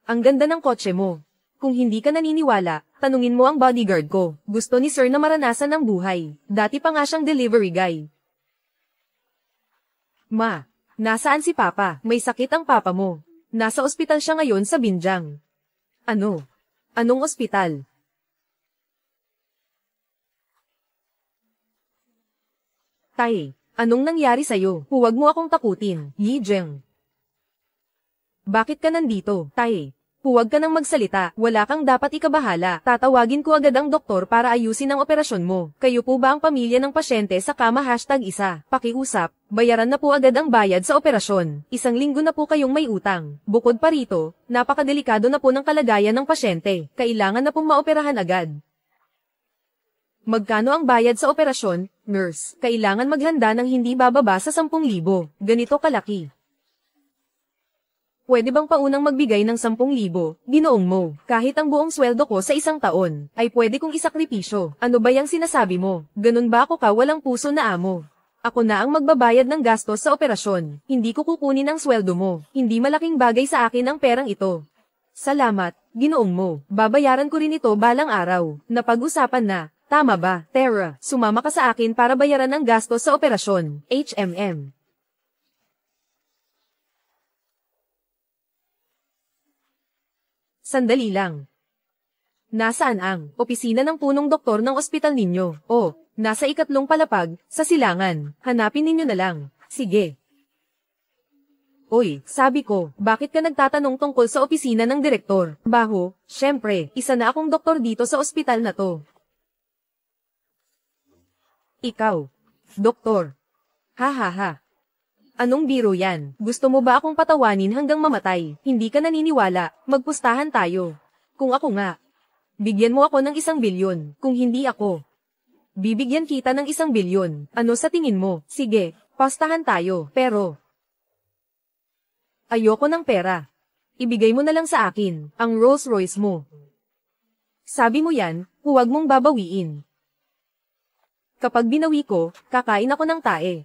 ang ganda ng kotse mo. Kung hindi ka naniniwala, tanungin mo ang bodyguard ko. Gusto ni Sir na maranasan ang buhay. Dati pa nga siyang delivery guy. Ma, nasaan si Papa? May sakit ang Papa mo. Nasa ospital siya ngayon sa Binjang. Ano? Anong ospital? Tay. Anong nangyari sa'yo? Huwag mo akong takutin, Yijing. Bakit ka nandito, Tay? Huwag ka nang magsalita, wala kang dapat ikabahala. Tatawagin ko agad ang doktor para ayusin ang operasyon mo. Kayo po ba ang pamilya ng pasyente sa kama #1? Pakiusap, bayaran na po agad ang bayad sa operasyon. 1 linggo na po kayong may utang. Bukod pa rito, napakadelikado na po ng kalagayan ng pasyente. Kailangan na pong maoperahan agad. Magkano ang bayad sa operasyon, nurse? Kailangan maghanda ng hindi bababa sa 10,000. Ganito kalaki. Pwede bang paunang magbigay ng 10,000, ginoong mo? Kahit ang buong sweldo ko sa 1 taon, ay pwede kong isakripisyo. Ano ba yung sinasabi mo? Ganun ba ako ka walang puso na amo? Ako na ang magbabayad ng gastos sa operasyon. Hindi ko kukunin ang sweldo mo. Hindi malaking bagay sa akin ang perang ito. Salamat, ginoong mo. Babayaran ko rin ito balang araw. Napag-usapan na. Tama ba, Tara? Sumama ka sa akin para bayaran ang gasto sa operasyon, HMM. Sandali lang. Nasaan ang opisina ng punong doktor ng ospital ninyo? Oh, nasa ikatlong palapag, sa silangan. Hanapin ninyo na lang. Sige. Oy, sabi ko, bakit ka nagtatanong tungkol sa opisina ng direktor? Baho, syempre, isa na akong doktor dito sa ospital na to. Ikaw, doktor. Ha ha ha. Anong biro yan? Gusto mo ba akong patawanin hanggang mamatay? Hindi ka naniniwala, magpustahan tayo. Kung ako nga, bigyan mo ako ng 1 bilyon. Kung hindi ako, bibigyan kita ng 1 bilyon. Ano sa tingin mo? Sige, pustahan tayo. Pero, ayoko ng pera. Ibigay mo na lang sa akin, ang Rolls Royce mo. Sabi mo yan, huwag mong babawiin. Kapag binawi ko, kakain ako ng tae.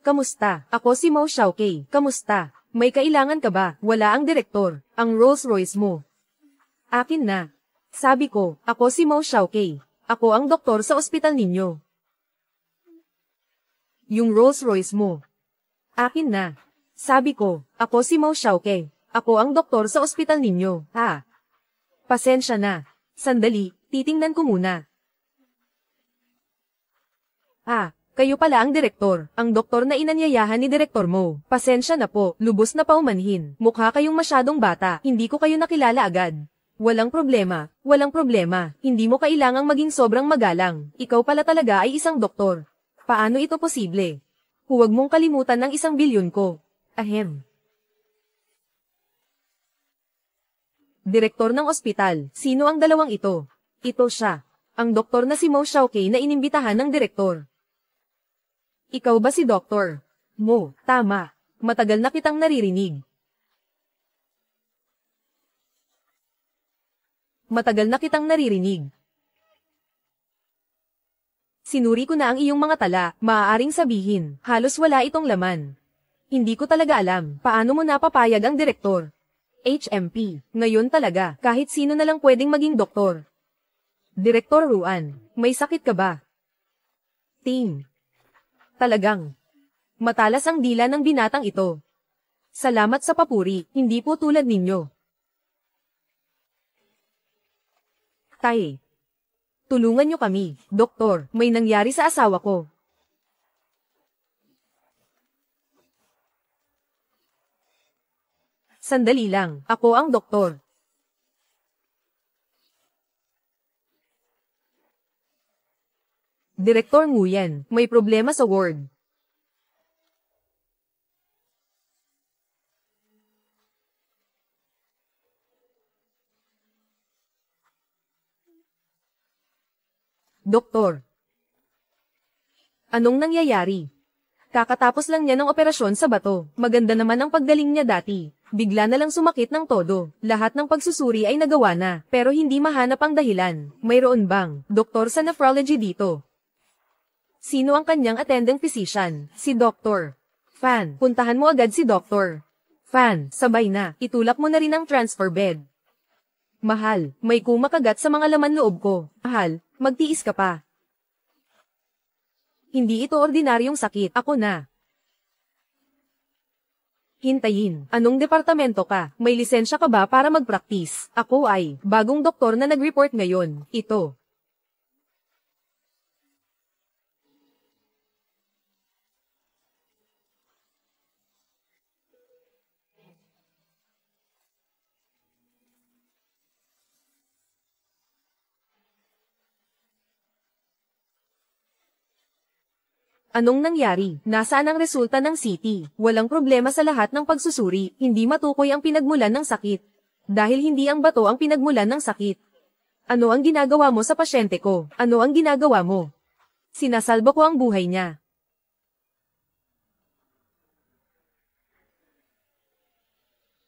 Kamusta? Ako si Mo Xiaokei. Kamusta? May kailangan ka ba? Wala ang direktor. Ang Rolls Royce mo. Akin na. Sabi ko, ako si Mo Xiaokei. Ako ang doktor sa ospital ninyo. Yung Rolls Royce mo. Akin na. Sabi ko, ako si Mo Xiaokei. Ako ang doktor sa ospital ninyo. Ha? Pasensya na. Sandali, titingnan ko muna. Kayo pala ang direktor, ang doktor na inanyayahan ni direktor mo. Pasensya na po, lubos na paumanhin. Mukha kayong masyadong bata, hindi ko kayo nakilala agad. Walang problema, hindi mo kailangang maging sobrang magalang. Ikaw pala talaga ay isang doktor. Paano ito posible? Huwag mong kalimutan ng 1 bilyon ko. Ahem. Direktor ng ospital, sino ang dalawang ito? Ito siya, ang doktor na si Mo Xiaokei na inimbitahan ng direktor. Ikaw ba si Doktor Mo? Tama. Matagal na kitang naririnig. Sinuri ko na ang iyong mga tala, maaaring sabihin, halos wala itong laman. Hindi ko talaga alam, paano mo napapayag ang direktor? HMP, ngayon talaga, kahit sino na lang pwedeng maging doktor. Direktor Ruan, may sakit ka ba? Team. Talagang. Matalas ang dila ng binatang ito. Salamat sa papuri, hindi po tulad ninyo. Tay. Tulungan niyo kami, doktor, may nangyari sa asawa ko. Sandali lang, ako ang doktor. Direktor Nguyen, may problema sa ward. Doktor. Anong nangyayari? Kakatapos lang niya ng operasyon sa bato. Maganda naman ang paggaling niya dati. Bigla na lang sumakit ng todo. Lahat ng pagsusuri ay nagawa na, pero hindi mahanap ang dahilan. Mayroon bang doktor sa nephrology dito? Sino ang kanyang attending physician? Si Dr. Fan. Puntahan mo agad si Dr. Fan. Sabay na. Itulak mo na rin ang transfer bed. Mahal, may kumakagat sa mga laman loob ko. Mahal, magtiis ka pa. Hindi ito ordinaryong sakit. Ako na. Hintayin. Anong departamento ka? May lisensya ka ba para mag-practice? Ako ay bagong doktor na nag-report ngayon. Ito. Anong nangyari? Nasaan ang resulta ng CT? Walang problema sa lahat ng pagsusuri, hindi matukoy ang pinagmulan ng sakit. Dahil hindi ang bato ang pinagmulan ng sakit. Ano ang ginagawa mo sa pasyente ko? Ano ang ginagawa mo? Sinasalba ko ang buhay niya.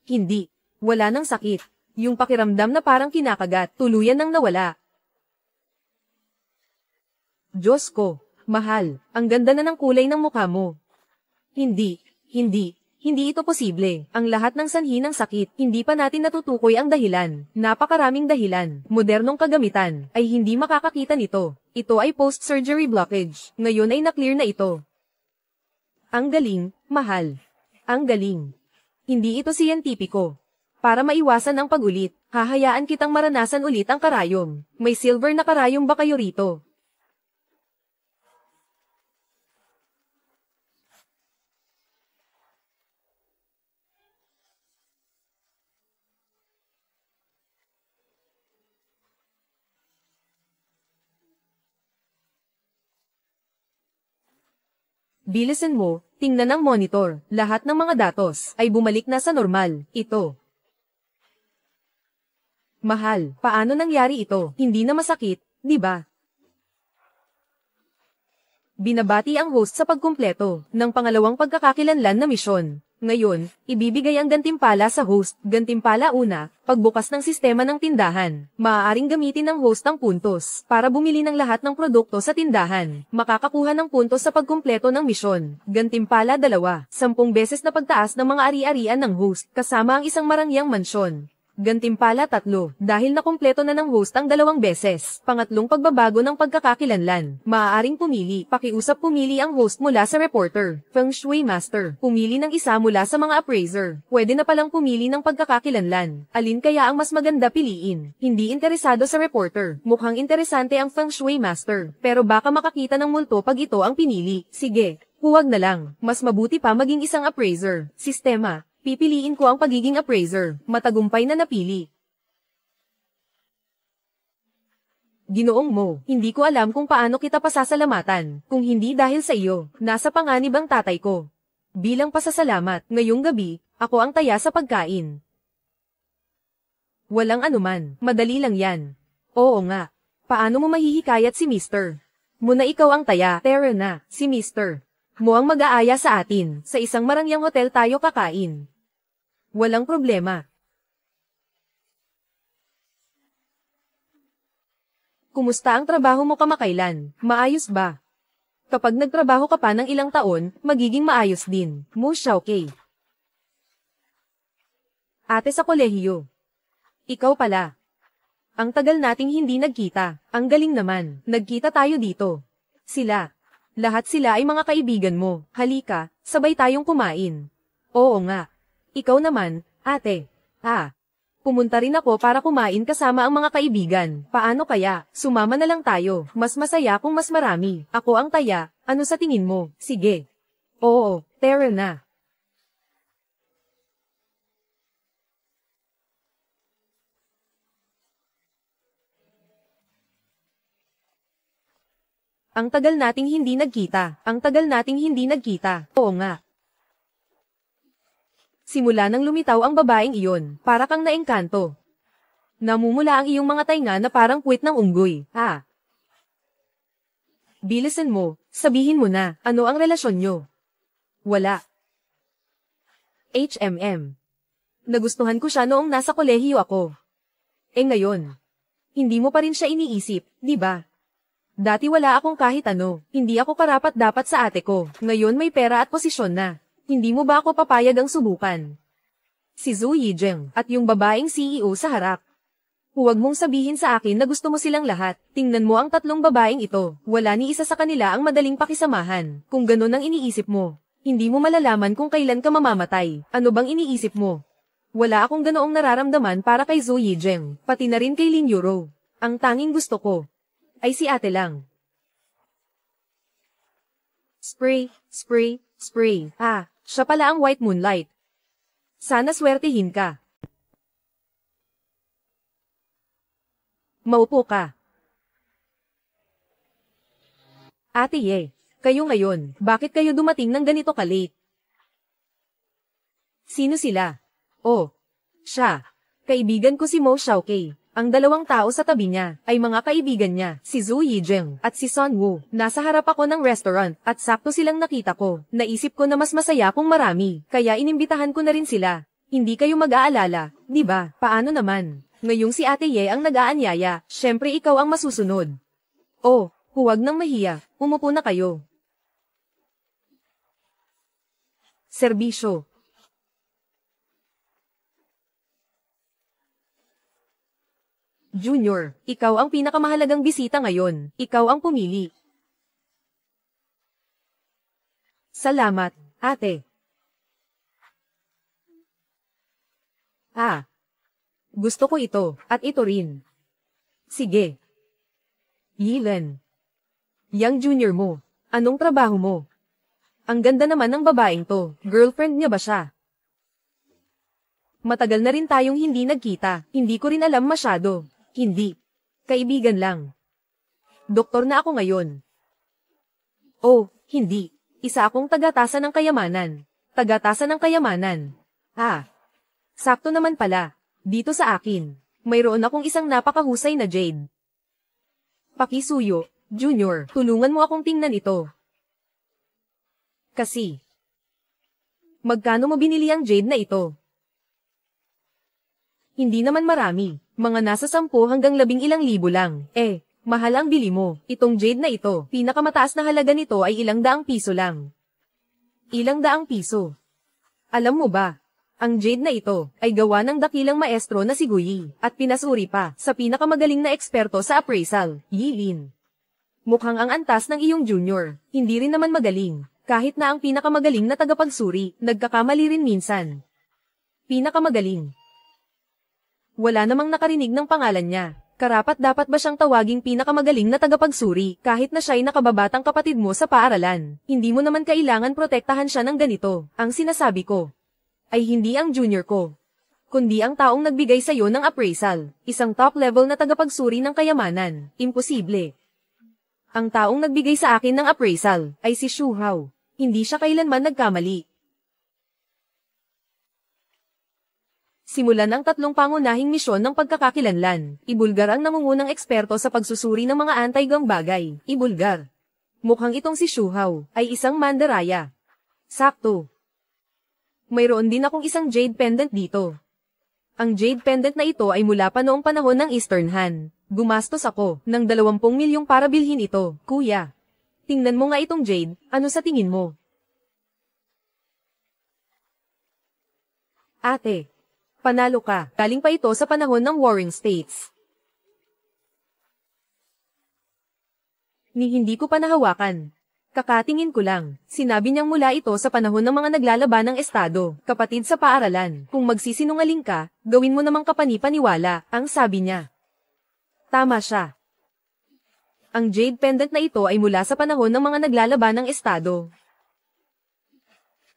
Hindi. Wala nang sakit. Yung pakiramdam na parang kinakagat, tuluyan nang nawala. Diyos ko. Mahal, ang ganda na ng kulay ng mukha mo. Hindi Hindi ito posible. Ang lahat ng sanhi ng sakit, hindi pa natin natutukoy ang dahilan. Napakaraming dahilan. Modernong kagamitan, ay hindi makakakita nito. Ito ay post-surgery blockage. Ngayon ay na-clear na ito. Ang galing, mahal. Ang galing. Hindi ito siyentipiko. Para maiwasan ang pag-ulit, hahayaan kitang maranasan ulit ang karayom. May silver na karayom ba kayo rito? Bilisan mo, tingnan ang monitor. Lahat ng mga datos ay bumalik na sa normal. Ito. Mahal, paano nangyari ito? Hindi na masakit, di ba? Binabati ang host sa pagkumpleto ng pangalawang pagkakakilanlan na misyon. Ngayon, ibibigay ang gantimpala sa host. Gantimpala una, pagbukas ng sistema ng tindahan. Maaaring gamitin ng host ang puntos para bumili ng lahat ng produkto sa tindahan. Makakakuha ng puntos sa pagkumpleto ng misyon. Gantimpala 2, 10 beses na pagtaas ng mga ari-arian ng host kasama ang isang marangyang mansyon. Gantimpala 3, dahil nakumpleto na ng host ang 2 beses. Pangatlong pagbabago ng pagkakakilanlan. Maaaring pumili, pakiusap pumili ang host mula sa reporter, Feng Shui Master. Pumili ng isa mula sa mga appraiser. Pwede na palang pumili ng pagkakakilanlan. Alin kaya ang mas maganda piliin? Hindi interesado sa reporter. Mukhang interesante ang Feng Shui Master. Pero baka makakita ng multo pag ito ang pinili. Sige, huwag na lang. Mas mabuti pa maging isang appraiser. Sistema. Pipiliin ko ang pagiging appraiser. Matagumpay na napili. Ginoong Mo, hindi ko alam kung paano kita pasasalamatan, kung hindi dahil sa iyo. Nasa panganib ang tatay ko. Bilang pasasalamat, ngayong gabi, ako ang taya sa pagkain. Walang anuman, madali lang yan. Oo nga. Paano mo mahihikayat si Mr. Muna ikaw ang taya, Tara na, si Mr. Mo ang mag-aaya sa atin, sa isang marangyang hotel tayo kakain. Walang problema. Kumusta ang trabaho mo kamakailan? Maayos ba? Kapag nagtrabaho ka pa ng ilang taon, magiging maayos din. Mo Xiaokei. Ate sa kolehiyo. Ikaw pala. Ang tagal nating hindi nagkita. Ang galing naman. Nagkita tayo dito. Sila. Lahat sila ay mga kaibigan mo. Halika, sabay tayong kumain. Oo nga. Ikaw naman, ate. Pumunta rin ako para kumain kasama ang mga kaibigan. Paano kaya? Sumama na lang tayo. Mas masaya kung mas marami. Ako ang taya. Ano sa tingin mo? Sige. Oo, tara na. Ang tagal nating hindi nagkita. Ang tagal nating hindi nagkita. Oo nga. Simula nang lumitaw ang babaeng iyon, para kang naengkanto. Namumula ang iyong mga tainga na parang puwit ng unggoy. Bilisan mo, sabihin mo na, ano ang relasyon nyo? Wala. Nagustuhan ko siya noong nasa kolehiyo ako. Ngayon, hindi mo pa rin siya iniisip, di ba? Dati wala akong kahit ano, hindi ako karapat-dapat sa ate ko. Ngayon may pera at posisyon na. Hindi mo ba ako papayag ang subukan? Si Zhu Yijing at yung babaeng CEO sa harap. Huwag mong sabihin sa akin na gusto mo silang lahat. Tingnan mo ang tatlong babaeng ito. Wala ni isa sa kanila ang madaling pakisamahan. Kung ganun ang iniisip mo, hindi mo malalaman kung kailan ka mamamatay. Ano bang iniisip mo? Wala akong ganoong nararamdaman para kay Zhu Yijing, pati na rin kay Lin Yuro. Ang tanging gusto ko ay si ate lang. Spray, spray, spray. Siya pala ang White Moonlight. Sana swertihin ka. Maupo ka. Ate Ye, kayo ngayon, bakit kayo dumating ng ganito ka-late? Sino sila? Oh, siya. Kaibigan ko si Mo Xiaokei. Ang dalawang tao sa tabi niya ay mga kaibigan niya, si Zhu Yijing at si Sun Wu. Nasa harap ako ng restaurant at sakto silang nakita ko. Naisip ko na mas masaya kung marami, kaya inimbitahan ko na rin sila. Hindi kayo mag-aalala, di ba? Paano naman? Ngayong si Ate Ye ang nag-aanyaya, syempre ikaw ang masusunod. Oh, huwag nang mahiya, umupo na kayo. Serbisyo. Junior, ikaw ang pinakamahalagang bisita ngayon. Ikaw ang pumili. Salamat, ate. Gusto ko ito, at ito rin. Sige. Yilan. Yang junior mo. Anong trabaho mo? Ang ganda naman ng babaeng to. Girlfriend niya ba siya? Matagal na rin tayong hindi nagkita. Hindi ko rin alam masyado. Hindi. Kaibigan lang. Doktor na ako ngayon. Oh, hindi. Isa akong tagatasa ng kayamanan. Tagatasa ng kayamanan. Sakto naman pala. Dito sa akin. Mayroon akong isang napakahusay na jade. Pakisuyo, Junior, tulungan mo akong tingnan ito. Kasi. Magkano mo binili ang jade na ito? Hindi naman marami. Mga nasa 10 hanggang 11,000 lang. Mahal ang bili mo. Itong jade na ito, pinakamataas na halaga nito ay ilang daang piso lang. Ilang daang piso. Alam mo ba, ang jade na ito ay gawa ng dakilang maestro na si Guyi at pinasuri pa sa pinakamagaling na eksperto sa appraisal, Yilin. Mukhang ang antas ng iyong junior, hindi rin naman magaling. Kahit na ang pinakamagaling na tagapagsuri, nagkakamali rin minsan. Pinakamagaling. Wala namang nakarinig ng pangalan niya. Karapat-dapat ba siyang tawaging pinakamagaling na tagapagsuri kahit na siya'y nakababatang kapatid mo sa paaralan? Hindi mo naman kailangan protektahan siya ng ganito. Ang sinasabi ko ay hindi ang junior ko, kundi ang taong nagbigay sa iyo ng appraisal. Isang top-level na tagapagsuri ng kayamanan. Imposible. Ang taong nagbigay sa akin ng appraisal ay si Shu Hao. Hindi siya kailanman nagkamali. Simulan ang 3 pangunahing misyon ng pagkakakilanlan. Ibulgar ang nangungunang eksperto sa pagsusuri ng mga anti-gang bagay. Ibulgar. Mukhang itong si Shu Hao ay isang mandaraya. Sakto. Mayroon din akong isang jade pendant dito. Ang jade pendant na ito ay mula pa noong panahon ng Eastern Han. Gumastos ako ng 20 milyong para bilhin ito, kuya. Tingnan mo nga itong jade, ano sa tingin mo? Ate. Panalo ka. Galing pa ito sa panahon ng Warring States. Hindi ko pa nahawakan. Kakatingin ko lang. Sinabi niyang mula ito sa panahon ng mga naglalaban ng estado, kapatid sa paaralan. Kung magsisinungaling ka, gawin mo namang kapani-paniwala, ang sabi niya. Tama siya. Ang jade pendant na ito ay mula sa panahon ng mga naglalaban ng estado.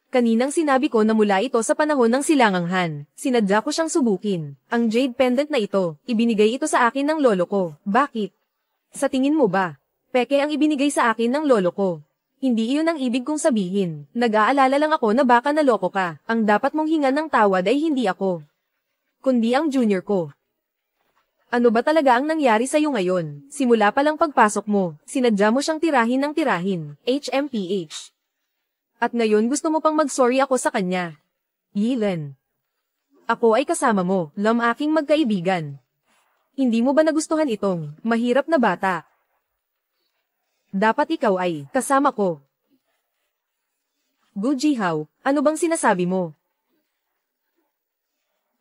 Kaninang sinabi ko na mula ito sa panahon ng Silangang Han. Sinadya ko siyang subukin. Ang jade pendant na ito, ibinigay ito sa akin ng lolo ko. Bakit? Sa tingin mo ba? Peke ang ibinigay sa akin ng lolo ko. Hindi iyon ang ibig kong sabihin. Nag-aalala lang ako na baka naloko ka. Ang dapat mong hingan ng tawad ay hindi ako, kundi ang junior ko. Ano ba talaga ang nangyari sa iyo ngayon? Simula pa lang pagpasok mo, sinadya mo siyang tirahin ng tirahin. HMPH. At ngayon gusto mo pang mag-sorry ako sa kanya. Yilan. Ako ay kasama mo, aking magkaibigan. Hindi mo ba nagustuhan itong mahirap na bata? Dapat ikaw ay kasama ko. Gu Jihao, ano bang sinasabi mo?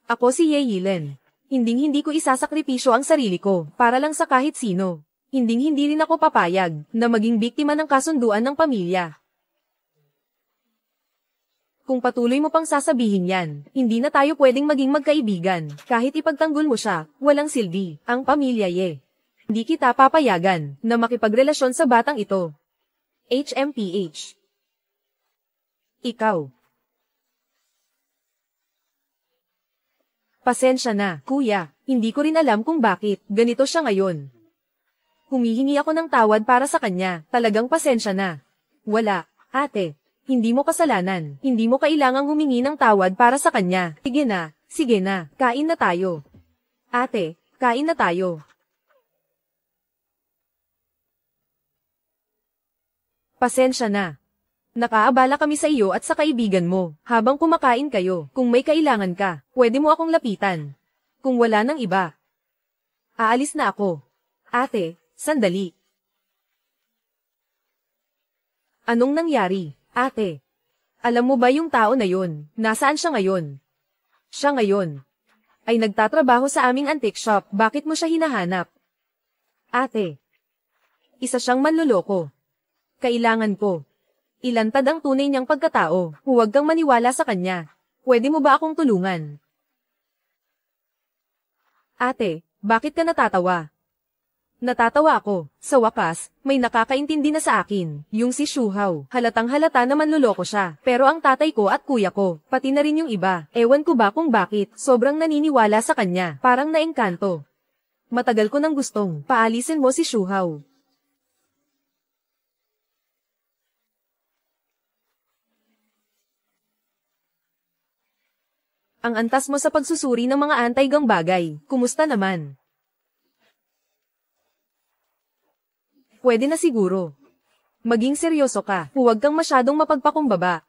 Ako si Ye Yilan. Hindi ko isasakripisyo ang sarili ko para lang sa kahit sino. Hindi rin ako papayag na maging biktima ng kasunduan ng pamilya. Kung patuloy mo pang sasabihin yan, hindi na tayo pwedeng maging magkaibigan. Kahit ipagtanggol mo siya, walang silbi, ang pamilya Ye. Hindi kita papayagan na makipagrelasyon sa batang ito. HMPH. Ikaw. Pasensya na, kuya. Hindi ko rin alam kung bakit ganito siya ngayon. Humihingi ako ng tawad para sa kanya. Talagang pasensya na. Wala, ate. Hindi mo kasalanan. Hindi mo kailangang humingi ng tawad para sa kanya. Sige na, kain na tayo. Ate, kain na tayo. Pasensya na. Nakaabala kami sa iyo at sa kaibigan mo. Habang kumakain kayo, kung may kailangan ka, pwede mo akong lapitan. Kung wala nang iba, aalis na ako. Ate, sandali. Anong nangyari? Ate, alam mo ba yung tao na yun? Nasaan siya ngayon? Siya ngayon Ay nagtatrabaho sa aming antique shop, bakit mo siya hinahanap? Ate. Isa siyang manloloko. Kailangan ko. Ilantad ang tunay niyang pagkatao, huwag kang maniwala sa kanya. Pwede mo ba akong tulungan? Ate, bakit ka natatawa? Natatawa ako. Sa wakas, may nakakaintindi na sa akin, yung si Shuhao. Halatang halata na manloloko siya. Pero ang tatay ko at kuya ko, pati na rin yung iba. Ewan ko ba kung bakit, sobrang naniniwala sa kanya. Parang naengkanto. Matagal ko nang gustong, paalisin mo si Shuhao. Ang antas mo sa pagsusuri ng mga anti-gang bagay, kumusta naman? Pwede na siguro. Maging seryoso ka, huwag kang masyadong mapagpakumbaba.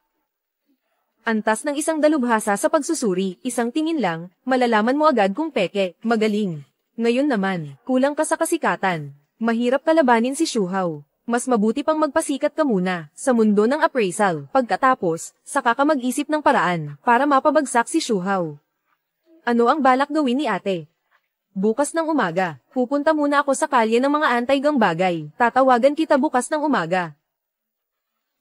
Antas ng isang dalubhasa sa pagsusuri, isang tingin lang, malalaman mo agad kung peke, magaling. Ngayon naman, kulang ka sa kasikatan. Mahirap kalabanin si Shuhao. Mas mabuti pang magpasikat ka muna, sa mundo ng appraisal. Pagkatapos, saka ka mag-isip ng paraan, para mapabagsak si Shuhao. Ano ang balak gawin ni ate? Bukas ng umaga, pupunta muna ako sa kalye ng mga anti-gang bagay. Tatawagan kita bukas ng umaga.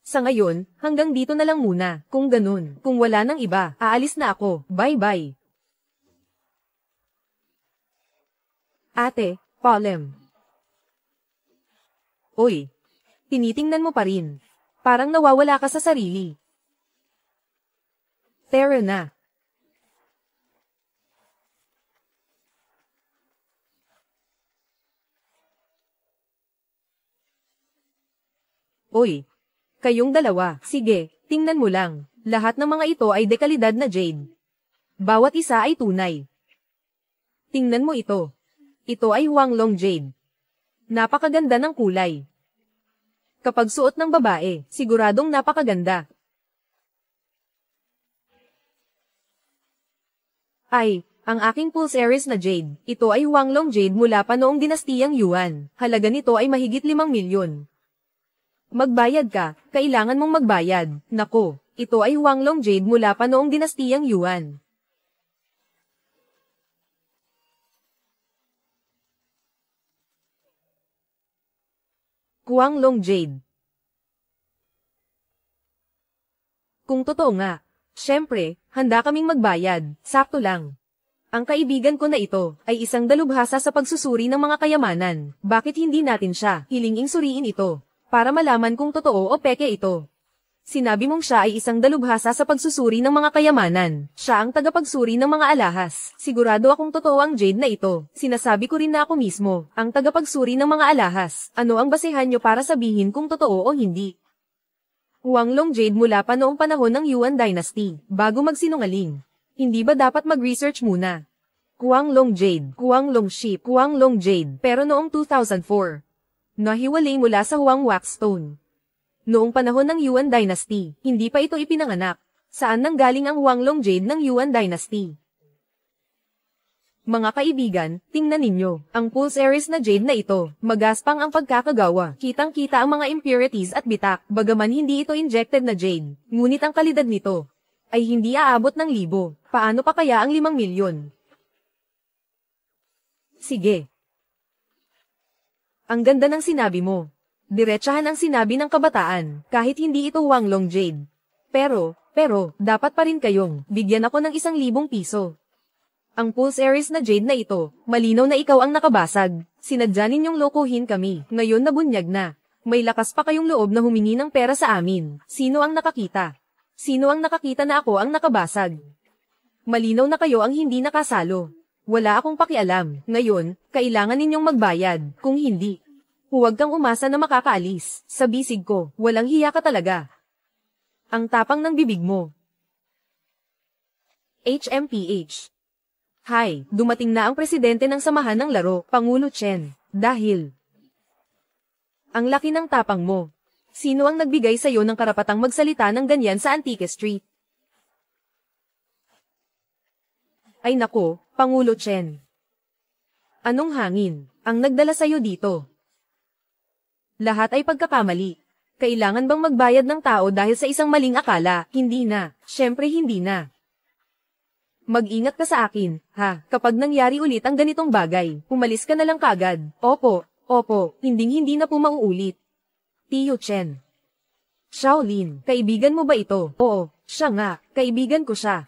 Sa ngayon, hanggang dito na lang muna. Kung ganun, kung wala nang iba, aalis na ako. Bye-bye. Ate, Polem. Oy, tinitingnan mo pa rin. Parang nawawala ka sa sarili. Tara na. Oy, kayong dalawa, sige, tingnan mo lang. Lahat ng mga ito ay dekalidad na jade. Bawat isa ay tunay. Tingnan mo ito. Ito ay Huanglong Jade. Napakaganda ng kulay. Kapag suot ng babae, siguradong napakaganda. Ay, ang aking Pulse Aries na Jade. Ito ay Huanglong Jade mula pa noong dinastiyang Yuan. Halaga nito ay mahigit 5 milyon. Magbayad ka, kailangan mong magbayad. Nako, ito ay Huanglong Jade mula pa noong dinastiyang Yuan. Huanglong Jade. Kung totoo nga, syempre, handa kaming magbayad, sakto lang. Ang kaibigan ko na ito, ay isang dalubhasa sa pagsusuri ng mga kayamanan. Bakit hindi natin siya, hilinging suriin ito? Para malaman kung totoo o peke ito. Sinabi mong siya ay isang dalubhasa sa pagsusuri ng mga kayamanan. Siya ang tagapagsuri ng mga alahas. Sigurado akong totoo ang Jade na ito. Sinasabi ko rin na ako mismo, ang tagapagsuri ng mga alahas. Ano ang basehan nyo para sabihin kung totoo o hindi? Huanglong Jade mula pa noong panahon ng Yuan Dynasty, bago magsinungaling. Hindi ba dapat mag-research muna? Huanglong Jade, Huanglong Ship, Huanglong Jade, pero noong 2004. Nahiwalay mula sa Huang Waxstone. Noong panahon ng Yuan Dynasty, hindi pa ito ipinanganak. Saan nanggaling ang Huanglong Jade ng Yuan Dynasty? Mga kaibigan, tingnan ninyo, ang Pulse Aries na Jade na ito, magaspang ang pagkakagawa. Kitang-kita ang mga impurities at bitak, bagaman hindi ito injected na Jade. Ngunit ang kalidad nito ay hindi aabot ng 1,000. Paano pa kaya ang 5 milyon? Sige. Ang ganda ng sinabi mo. Diretsahan ang sinabi ng kabataan, kahit hindi ito Huanglong Jade. Pero, dapat pa rin kayong, bigyan ako ng 1,000 piso. Ang Pulse Aries na Jade na ito, malinaw na ikaw ang nakabasag. Sinadya ninyong lokohin kami, ngayon nabunyag na. May lakas pa kayong loob na humingi ng pera sa amin. Sino ang nakakita? Sino ang nakakita na ako ang nakabasag? Malinaw na kayo ang hindi nakasalo. Wala akong pakialam. Ngayon, kailangan ninyong magbayad. Kung hindi, huwag kang umasa na makakaalis. Sa bisig ko, walang hiya ka talaga. Ang tapang ng bibig mo. HMPH. Hi, dumating na ang presidente ng samahan ng laro, Pangulo Chen. Dahil ang laki ng tapang mo. Sino ang nagbigay sa'yo ng karapatang magsalita ng ganyan sa Antique Street? Ay nako, Pangulo Chen. Anong hangin ang nagdala sa'yo dito? Lahat ay pagkakamali. Kailangan bang magbayad ng tao dahil sa isang maling akala? Hindi na. Syempre hindi na. Mag-ingat ka sa akin, ha? Kapag nangyari ulit ang ganitong bagay, umalis ka na lang kaagad. Opo, hinding-hindi na po mauulit. Tio Chen. Shaolin, kaibigan mo ba ito? Oo, siya nga, kaibigan ko siya.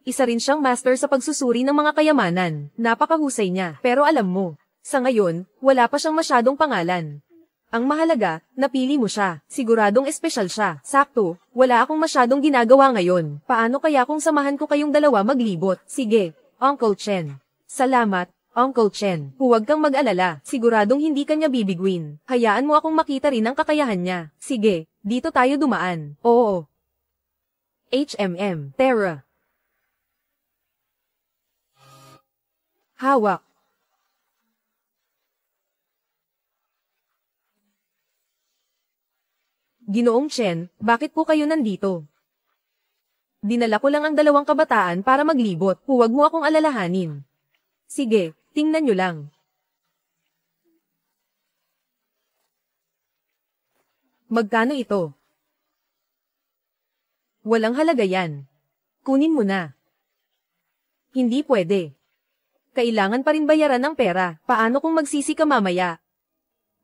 Isa rin siyang master sa pagsusuri ng mga kayamanan. Napakahusay niya. Pero alam mo, sa ngayon, wala pa siyang masyadong pangalan. Ang mahalaga, napili mo siya. Siguradong espesyal siya. Sakto, wala akong masyadong ginagawa ngayon. Paano kaya kung samahan ko kayong dalawa maglibot? Sige, Uncle Chen. Salamat, Uncle Chen. Huwag kang mag-alala. Siguradong hindi kanya bibigwin. Hayaan mo akong makita rin ang kakayahan niya. Sige, dito tayo dumaan. Oo. Terra. Hawak. Ginoong Chen, bakit po kayo nandito? Dinala ko lang ang dalawang kabataan para maglibot. Huwag mo akong alalahanin. Sige, tingnan nyo lang. Magkano ito? Walang halaga yan. Kunin mo na. Hindi pwede. Kailangan pa rin bayaran ng pera. Paano kung magsisi ka mamaya?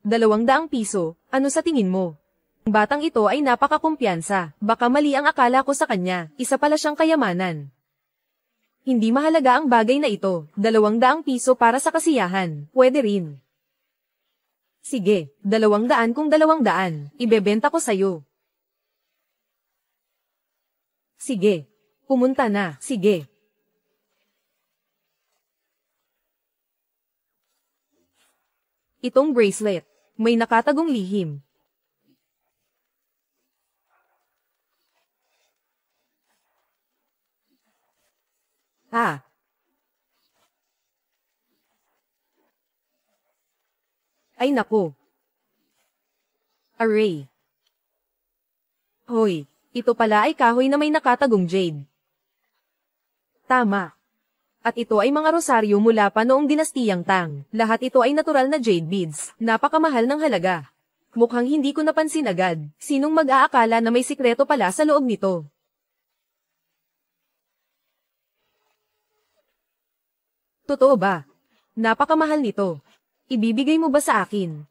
200 piso, ano sa tingin mo? Ang batang ito ay napakakumpiyansa. Baka mali ang akala ko sa kanya. Isa pala siyang kayamanan. Hindi mahalaga ang bagay na ito. 200 piso para sa kasiyahan. Pwede rin. Sige, 200 kung 200. Ibebenta ko sa'yo. Sige. Pumunta na. Sige. Itong bracelet. May nakatagong lihim. Ay naku. Array. Hoy, ito pala ay kahoy na may nakatagong jade. Tama. At ito ay mga rosaryo mula pa noong dinastiyang Tang. Lahat ito ay natural na jade beads. Napakamahal ng halaga. Mukhang hindi ko napansin agad. Sinong mag-aakala na may sikreto pala sa loob nito? Totoo ba? Napakamahal nito. Ibibigay mo ba sa akin?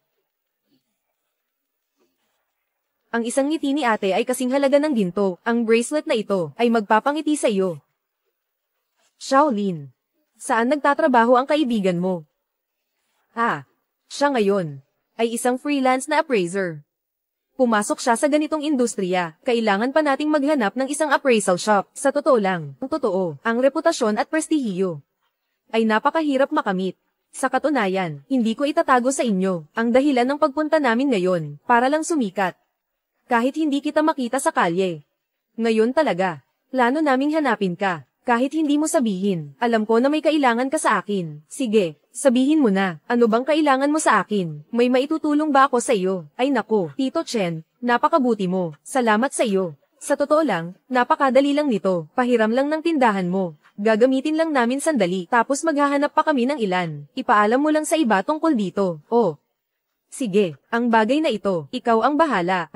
Ang isang ngiti ni ate ay kasing halaga ng ginto. Ang bracelet na ito ay magpapangiti sa iyo. Shaolin. Saan nagtatrabaho ang kaibigan mo? Siya ngayon ay isang freelance na appraiser. Pumasok siya sa ganitong industriya. Kailangan pa nating maghanap ng isang appraisal shop. Sa totoo lang, ang totoo, ang reputasyon at prestihiyo ay napakahirap makamit. Sa katunayan, hindi ko itatago sa inyo ang dahilan ng pagpunta namin ngayon para lang sumikat. Kahit hindi kita makita sa kalye. Ngayon talaga, plano naming hanapin ka. Kahit hindi mo sabihin, alam ko na may kailangan ka sa akin. Sige, sabihin mo na, ano bang kailangan mo sa akin? May maitutulong ba ako sa iyo? Ay nako, Tito Chen, napakabuti mo. Salamat sa iyo. Sa totoo lang, napakadali lang nito. Pahiram lang ng tindahan mo. Gagamitin lang namin sandali, tapos maghahanap pa kami ng ilan. Ipaalam mo lang sa iba tungkol dito. Oh. Sige, ang bagay na ito, ikaw ang bahala.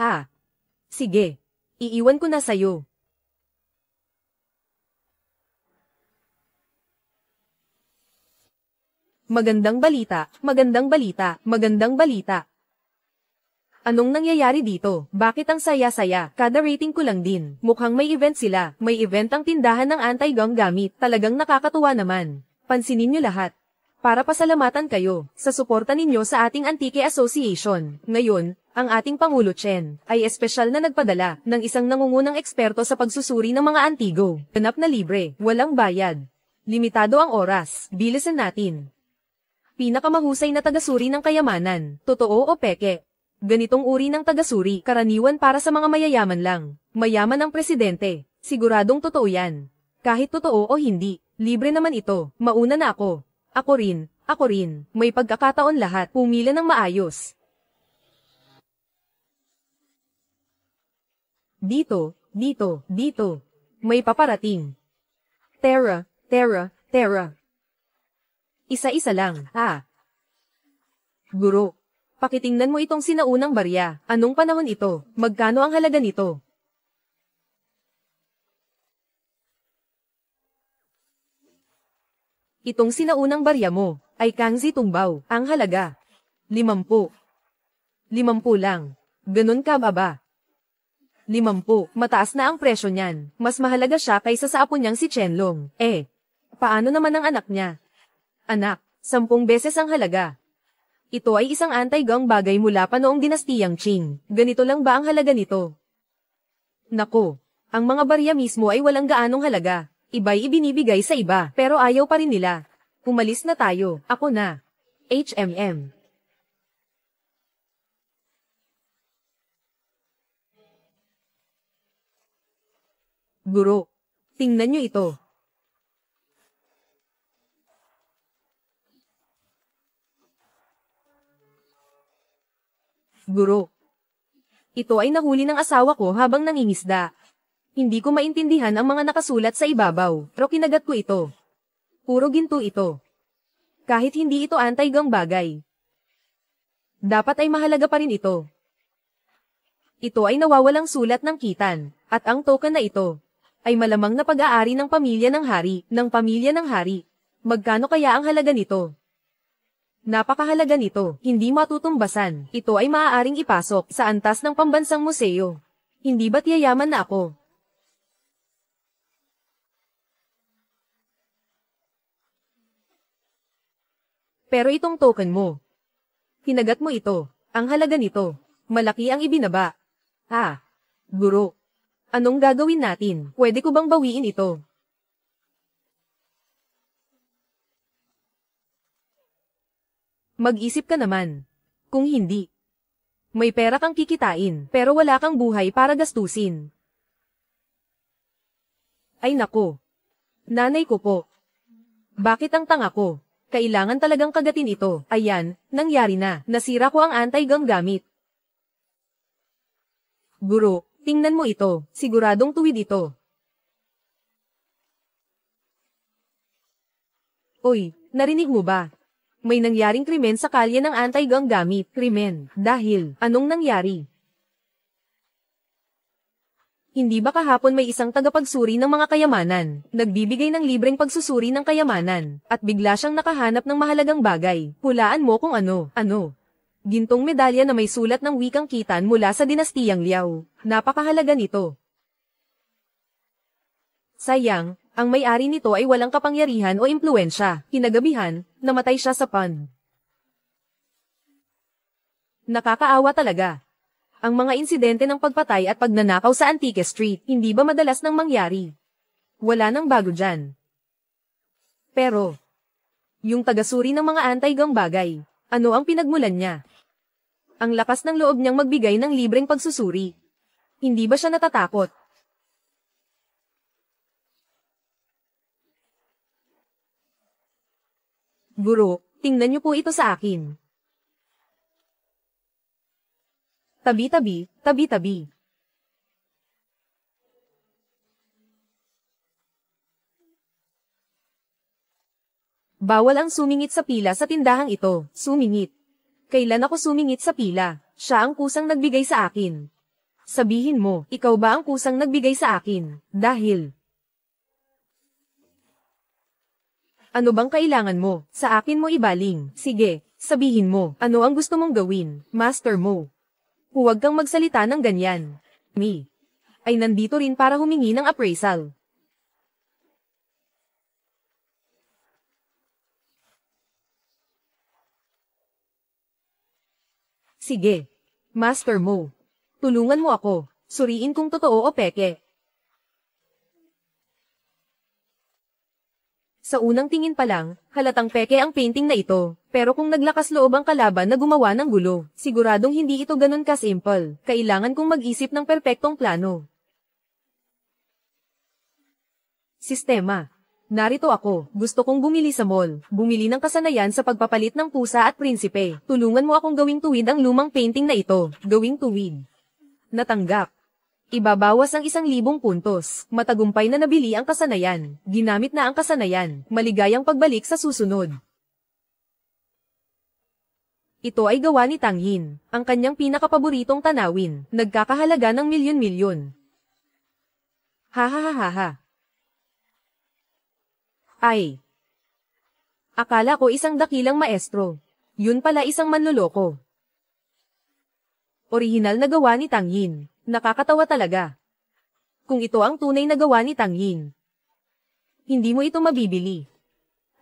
Sige, iiwan ko na sa'yo. Magandang balita, magandang balita, magandang balita. Anong nangyayari dito? Bakit ang saya-saya? Kada rating ko lang din. Mukhang may event sila. May event ang tindahan ng anti-gum gamit. Talagang nakakatuwa naman. Pansinin nyo lahat. Para pasalamatan kayo sa suporta ninyo sa ating Antique Association. Ngayon, ang ating Pangulo Chen ay espesyal na nagpadala ng isang nangungunang eksperto sa pagsusuri ng mga antigo. Ganap na libre, walang bayad. Limitado ang oras. Bilisan natin. Pinakamahusay na tagasuri ng kayamanan. Totoo o peke? Ganitong uri ng tagasuri, karaniwan para sa mga mayayaman lang. Mayaman ang presidente. Siguradong totoo yan. Kahit totoo o hindi, libre naman ito. Mauna na ako. Ako rin. May pagkakataon lahat. Pumila ng maayos. Dito. May paparating. Terra. Isa-isa lang. Guro. Pakitingnan mo itong sinaunang barya. Anong panahon ito? Magkano ang halaga nito? Itong sinaunang barya mo, ay Kangzi Tumbaw. Ang halaga. 50. 50 lang. Ganun ka baba. 50. Mataas na ang presyo niyan. Mas mahalaga siya kaysa sa apo niyang si Chenlong. Paano naman ang anak niya? Anak, 10 beses ang halaga. Ito ay isang anti-gang bagay mula pa noong dinastiyang Qing. Ganito lang ba ang halaga nito? Nako, ang mga barya mismo ay walang gaanong halaga. Iba'y ibinibigay sa iba, pero ayaw pa rin nila. Umalis na tayo, ako na. HMM. Guro, tingnan niyo ito. Guro, ito ay nahuli ng asawa ko habang nangingisda. Hindi ko maintindihan ang mga nakasulat sa ibabaw, pero kinagat ko ito. Puro ginto ito. Kahit hindi ito anti-gang bagay. Dapat ay mahalaga pa rin ito. Ito ay nawawalang sulat ng Khitan, at ang token na ito ay malamang na pag-aari ng pamilya ng hari. Magkano kaya ang halaga nito? Napakahalaga nito, hindi matutumbasan. Ito ay maaaring ipasok sa antas ng pambansang museo. Hindi ba't yayaman na ako? Pero itong token mo. Hinagat mo ito. Ang halaga nito. Malaki ang ibinaba. Guro. Anong gagawin natin? Pwede ko bang bawiin ito? Mag-isip ka naman. Kung hindi, may pera kang kikitain, pero wala kang buhay para gastusin. Ay nako. Nanay ko po. Bakit ang tanga ko? Kailangan talagang kagatin ito. Ayan, nangyari na. Nasira ko ang anti-gang gamit. Guro, tingnan mo ito. Siguradong tuwid ito. Oy, narinig mo ba? May nangyaring krimen sa kalye ng anti-gang gamit. Krimen. Dahil, anong nangyari? Hindi ba kahapon may isang tagapagsuri ng mga kayamanan, nagbibigay ng libreng pagsusuri ng kayamanan, at bigla siyang nakahanap ng mahalagang bagay? Hulaan mo kung ano. Gintong medalya na may sulat ng wikang Khitan mula sa dinastiyang Liao. Napakahalaga nito. Sayang, ang may-ari nito ay walang kapangyarihan o impluensya. Kinagabihan, namatay siya sa pan. Nakakaawa talaga. Ang mga insidente ng pagpatay at pagnanakaw sa Antique Street, hindi ba madalas nang mangyari? Wala nang bago dyan. Pero, yung tagasuri ng mga anti-gang bagay, ano ang pinagmulan niya? Ang lakas ng loob niyang magbigay ng libreng pagsusuri. Hindi ba siya natatakot? Guro, tingnan niyo po ito sa akin. Tabi-tabi, tabi-tabi. Bawal ang sumingit sa pila sa tindahang ito. Sumingit. Kailan ako sumingit sa pila? Siya ang kusang nagbigay sa akin. Sabihin mo, ikaw ba ang kusang nagbigay sa akin? Dahil ano bang kailangan mo? Sa akin mo ibaling. Sige, sabihin mo, ano ang gusto mong gawin, master mo? Huwag kang magsalita ng ganyan. Me ay nandito rin para humingi ng appraisal. Sige, master mo. Tulungan mo ako. Suriin kung totoo o peke. Sa unang tingin pa lang, halatang peke ang painting na ito, pero kung naglakas loob ang kalaban na gumawa ng gulo, siguradong hindi ito ganun ka-simple. Kailangan kong mag-isip ng perpektong plano. Sistema. Narito ako, gusto kong bumili sa mall, bumili ng kasanayan sa pagpapalit ng pusa at prinsipe. Tulungan mo akong gawing tuwid ang lumang painting na ito, gawing tuwid. Natanggap. Ibabawas ang 1,000 puntos. Matagumpay na nabili ang kasanayan. Ginamit na ang kasanayan. Maligayang pagbalik sa susunod. Ito ay gawa ni Tang Yin, ang kanyang pinakapaboritong tanawin. Nagkakahalaga ng milyon-milyon. Ha ha ha ha ha. Ay. Akala ko isang dakilang maestro. Yun pala isang manloloko. Orihinal na gawa ni Tang Yin. Nakakatawa talaga. Kung ito ang tunay na gawa ni Tang Yin, hindi mo ito mabibili.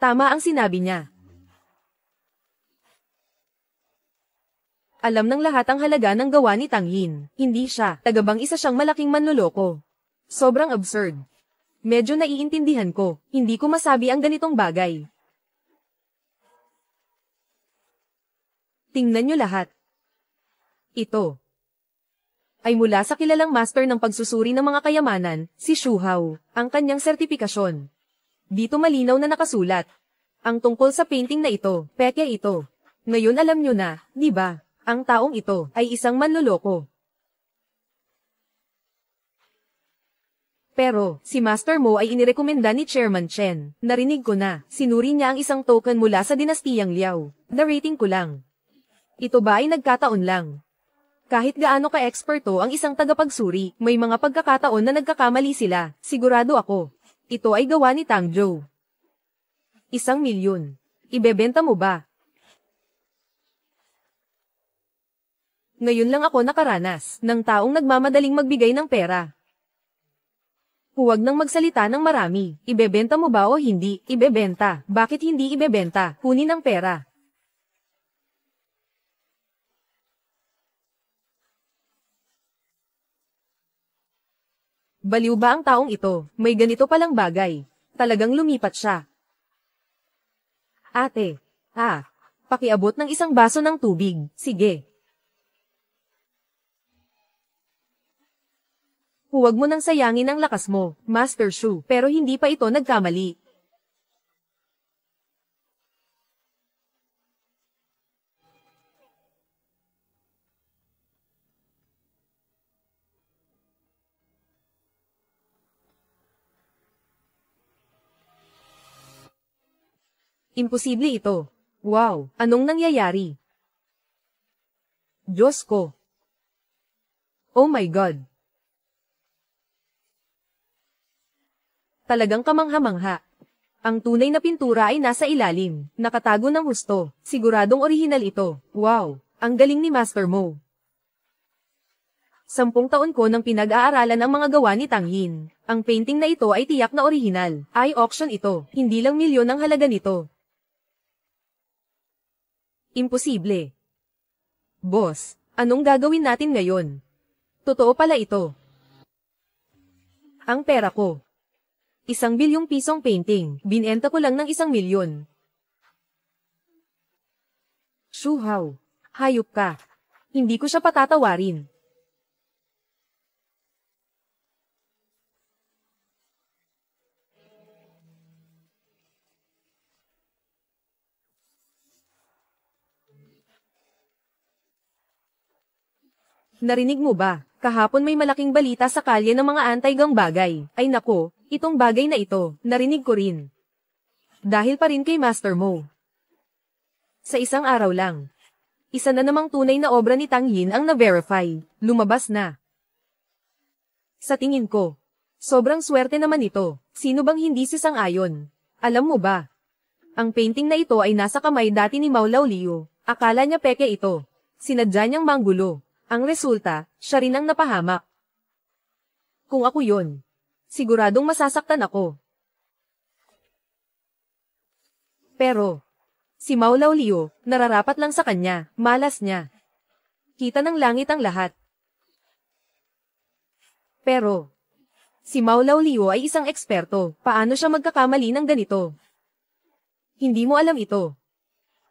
Tama ang sinabi niya. Alam ng lahat ang halaga ng gawa ni Tang Yin. Hindi siya, tagabang isa siyang malaking manloloko. Sobrang absurd. Medyo naiintindihan ko, hindi ko masabi ang ganitong bagay. Tingnan niyo lahat. Ito ay mula sa kilalang master ng pagsusuri ng mga kayamanan, si Xu Hao, ang kanyang sertipikasyon. Dito malinaw na nakasulat. Ang tungkol sa painting na ito, peke ito. Ngayon alam niyo na, di ba? Ang taong ito ay isang manloloko. Pero, si Master Mo ay inirekomenda ni Chairman Chen. Narinig ko na, sinuri niya ang isang token mula sa dinastiyang Liao. Na-rating ko lang. Ito ba ay nagkataon lang? Kahit gaano ka-eksperto ang isang tagapagsuri, may mga pagkakataon na nagkakamali sila. Sigurado ako. Ito ay gawa ni Tang Zhou. 1,000,000. Ibebenta mo ba? Ngayon lang ako nakaranas ng taong nagmamadaling magbigay ng pera. Huwag nang magsalita ng marami. Ibebenta mo ba o hindi? Ibebenta. Bakit hindi ibebenta? Kunin ang pera. Baliw ba ang taong ito? May ganito palang bagay. Talagang lumipat siya. Ate, pakiabot ng isang baso ng tubig. Sige. Huwag mo nang sayangin ang lakas mo, Master Shu. Pero hindi pa ito nagkamali. Imposible ito. Wow, anong nangyayari? Diyos ko. Oh my God. Talagang kamangha-mangha. Ang tunay na pintura ay nasa ilalim, nakatago ng husto. Siguradong orihinal ito. Wow, ang galing ni Master Mo. 10 taon ko nang pinag-aaralan ang mga gawa ni Tang Yin. Ang painting na ito ay tiyak na orihinal. Ay auction ito, hindi lang milyon ang halaga nito. Imposible. Boss, anong gagawin natin ngayon? Totoo pala ito. Ang pera ko. 1,000,000,000 pisong painting, binenta ko lang ng 1,000,000. Xu Hao, hayop ka. Hindi ko siya patatawarin. Narinig mo ba? Kahapon may malaking balita sa kalye ng mga anti-gang bagay. Ay nako, itong bagay na ito, narinig ko rin. Dahil pa rin kay Master Mo. Sa isang araw lang. Isa na namang tunay na obra ni Tang Yin ang na-verify. Lumabas na. Sa tingin ko, sobrang swerte naman ito. Sino bang hindi sisang-ayon? Alam mo ba? Ang painting na ito ay nasa kamay dati ni Mao Laolio. Akala niya peke ito. Sinadya niyang manggulo. Ang resulta, siya rin ang napahamak. Kung ako yon, siguradong masasaktan ako. Pero, si Mao Laolio, nararapat lang sa kanya, malas niya. Kita ng langit ang lahat. Pero, si Mao Laolio ay isang eksperto, paano siya magkakamali ng ganito? Hindi mo alam ito.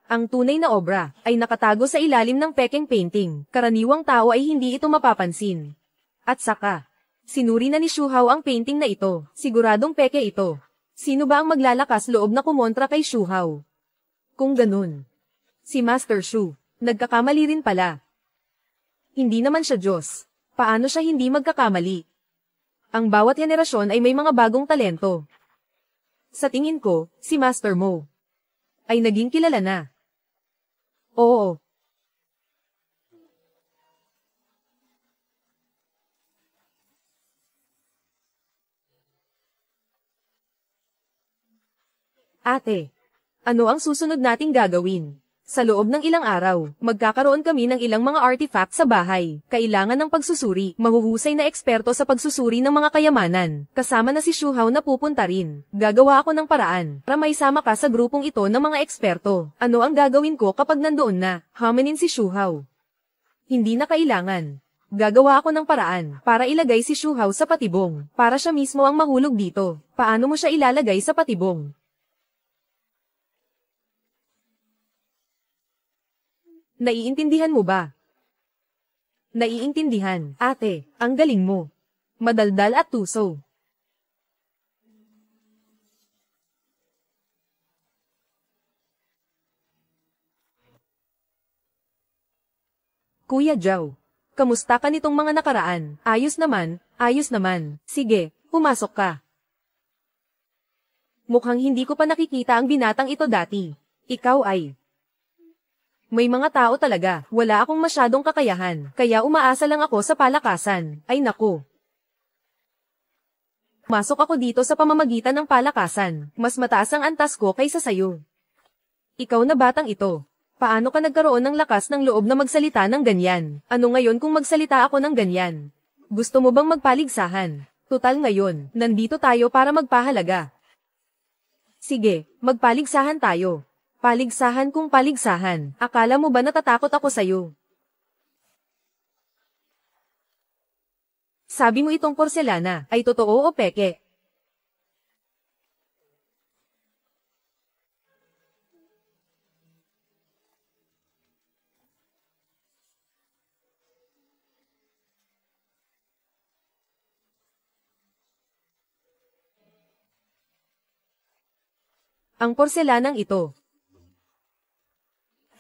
Ang tunay na obra ay nakatago sa ilalim ng pekeng painting. Karaniwang tao ay hindi ito mapapansin. At saka, sinuri na ni Xu Hao ang painting na ito. Siguradong peke ito. Sino ba ang maglalakas loob na kumontra kay Xu Hao? Kung ganun, si Master Shu, nagkakamali rin pala. Hindi naman siya Diyos. Paano siya hindi magkakamali? Ang bawat henerasyon ay may mga bagong talento. Sa tingin ko, si Master Mo ay naging kilala na. Oo. Ate, Ano ang susunod nating gagawin? Sa loob ng ilang araw, magkakaroon kami ng ilang mga artifact sa bahay. Kailangan ng pagsusuri, mahuhusay na eksperto sa pagsusuri ng mga kayamanan. Kasama na si Shuhao na pupunta rin. Gagawa ako ng paraan para may sama ka sa grupong ito ng mga eksperto. Ano ang gagawin ko kapag nandoon na? Huminin si Shuhao. Hindi na kailangan. Gagawa ako ng paraan para ilagay si Shuhao sa patibong. Para siya mismo ang mahulog dito. Paano mo siya ilalagay sa patibong? Naiintindihan mo ba? Naiintindihan, ate, ang galing mo. Madaldal at tuso. Kuya Joe, kamusta ka nitong mga nakaraan? Ayos naman, ayos naman. Sige, pumasok ka. Mukhang hindi ko pa nakikita ang binatang ito dati. Ikaw ay... May mga tao talaga, wala akong masyadong kakayahan, kaya umaasa lang ako sa palakasan. Ay naku. Masok ako dito sa pamamagitan ng palakasan, mas mataas ang antas ko kaysa sayo. Ikaw na batang ito, paano ka nagkaroon ng lakas ng loob na magsalita ng ganyan? Ano ngayon kung magsalita ako ng ganyan? Gusto mo bang magpaligsahan? Tutal ngayon, nandito tayo para magpahalaga. Sige, magpaligsahan tayo. Paligsahan kung paligsahan. Akala mo ba natatakot ako sa'yo? Sabi mo itong porselana ay totoo o peke? Ang porselanang ito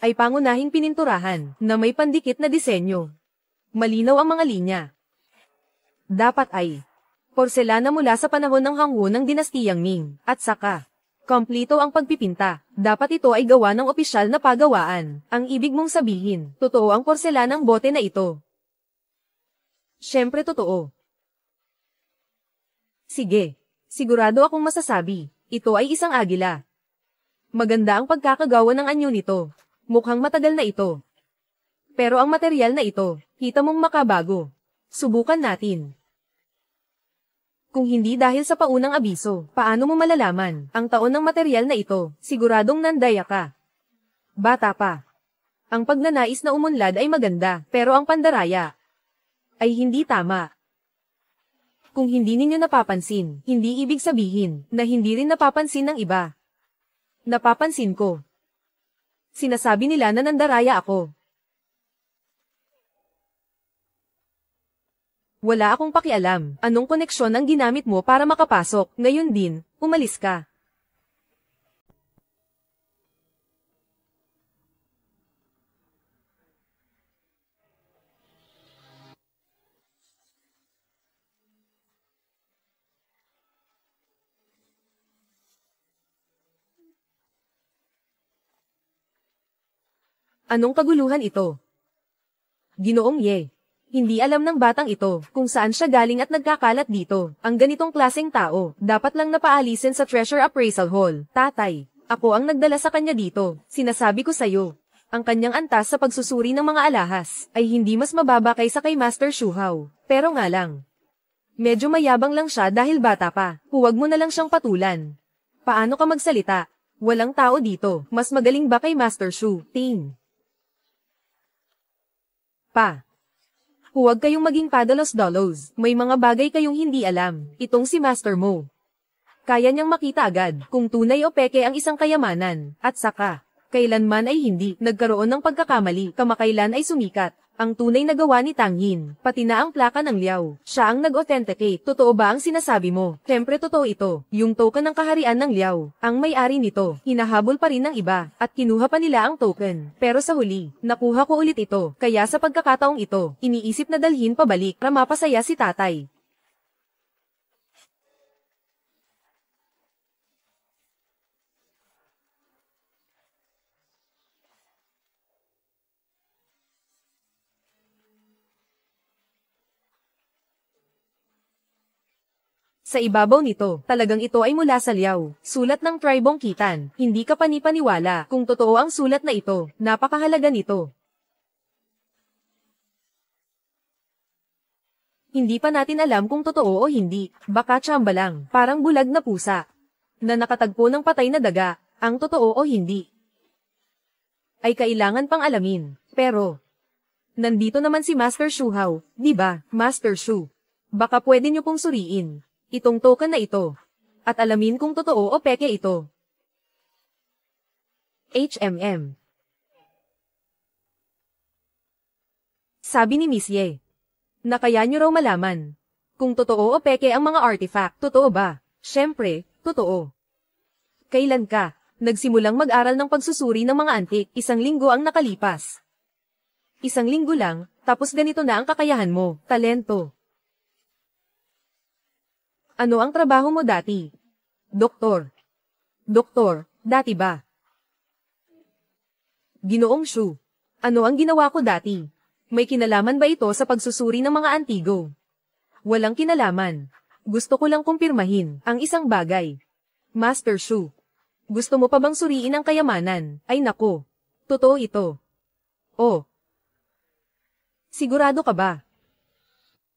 ay pangunahing pininturahan na may pandikit na disenyo. Malinaw ang mga linya. Dapat ay porselana mula sa panahon ng hangwo ng dinastiyang Ming, at saka kompleto ang pagpipinta. Dapat ito ay gawa ng opisyal na pagawaan. Ang ibig mong sabihin, totoo ang porselanang bote na ito. Siyempre totoo. Sige, sigurado akong masasabi, ito ay isang agila. Maganda ang pagkakagawa ng anyo nito. Mukhang matagal na ito. Pero ang material na ito, kita mong makabago. Subukan natin. Kung hindi dahil sa paunang abiso, paano mo malalaman ang taon ng material na ito? Siguradong nandaya ka. Bata pa. Ang pagnanais na umunlad ay maganda, pero ang pandaraya ay hindi tama. Kung hindi ninyo napapansin, hindi ibig sabihin na hindi rin napapansin ng iba. Napapansin ko. Sinasabi nila na nandaraya ako. Wala akong pakialam, anong koneksyon ang ginamit mo para makapasok, ngayon din, umalis ka. Anong kaguluhan ito? Ginoong Ye. Hindi alam ng batang ito kung saan siya galing at nagkakalat dito. Ang ganitong klaseng tao, dapat lang napaalisin sa Treasure Appraisal Hall. Tatay, ako ang nagdala sa kanya dito. Sinasabi ko sa'yo, ang kanyang antas sa pagsusuri ng mga alahas ay hindi mas mababa kaysa kay Master Shuhao. Pero nga lang, medyo mayabang lang siya dahil bata pa. Huwag mo na lang siyang patulan. Paano ka magsalita? Walang tao dito. Mas magaling ba kay Master Shu? Ting. Pa. Huwag kayong maging padalos-dalos. May mga bagay kayong hindi alam. Itong si Master Mo. Kaya niyang makita agad kung tunay o peke ang isang kayamanan. At saka, kailanman ay hindi nagkaroon ng pagkakamali. Kamakailan ay sumikat. Ang tunay na gawa ni Tang Yin, pati na ang plaka ng Liao. Siya ang nag-authenticate. Totoo ba ang sinasabi mo? Siyempre totoo ito. Yung token ng kaharian ng Liao, ang may-ari nito, hinahabol pa rin ng iba, at kinuha pa nila ang token. Pero sa huli, nakuha ko ulit ito. Kaya sa pagkakataong ito, iniisip na dalhin pabalik para mapasaya si tatay. Sa ibabaw nito, talagang ito ay mula sa Liao, sulat ng tribong Khitan. Hindi ka panipaniwala kung totoo ang sulat na ito. Napakahalaga nito. Hindi pa natin alam kung totoo o hindi. Baka tsamba lang, parang bulag na pusa na nakatagpo ng patay na daga. Ang totoo o hindi ay kailangan pang alamin. Pero nandito naman si Master Shu Hao, di ba, Master Shu? Baka pwede niyo pong suriin itong token na ito at alamin kung totoo o peke ito. HMM. Sabi ni Miss Ye na kaya niyo raw malaman kung totoo o peke ang mga artifact. Totoo ba? Syempre, totoo. Kailan ka nagsimulang mag-aral ng pagsusuri ng mga antik? 1 linggo ang nakalipas. 1 linggo lang, tapos ganito na ang kakayahan mo, talento. Ano ang trabaho mo dati? Doktor. Doktor, dati ba? Ginoong Shu. Ano ang ginawa ko dati? May kinalaman ba ito sa pagsusuri ng mga antigo? Walang kinalaman. Gusto ko lang kumpirmahin ang isang bagay. Master Shu. Gusto mo pa bang suriin ang kayamanan? Ay nako. Totoo ito. Oh. Sigurado ka ba?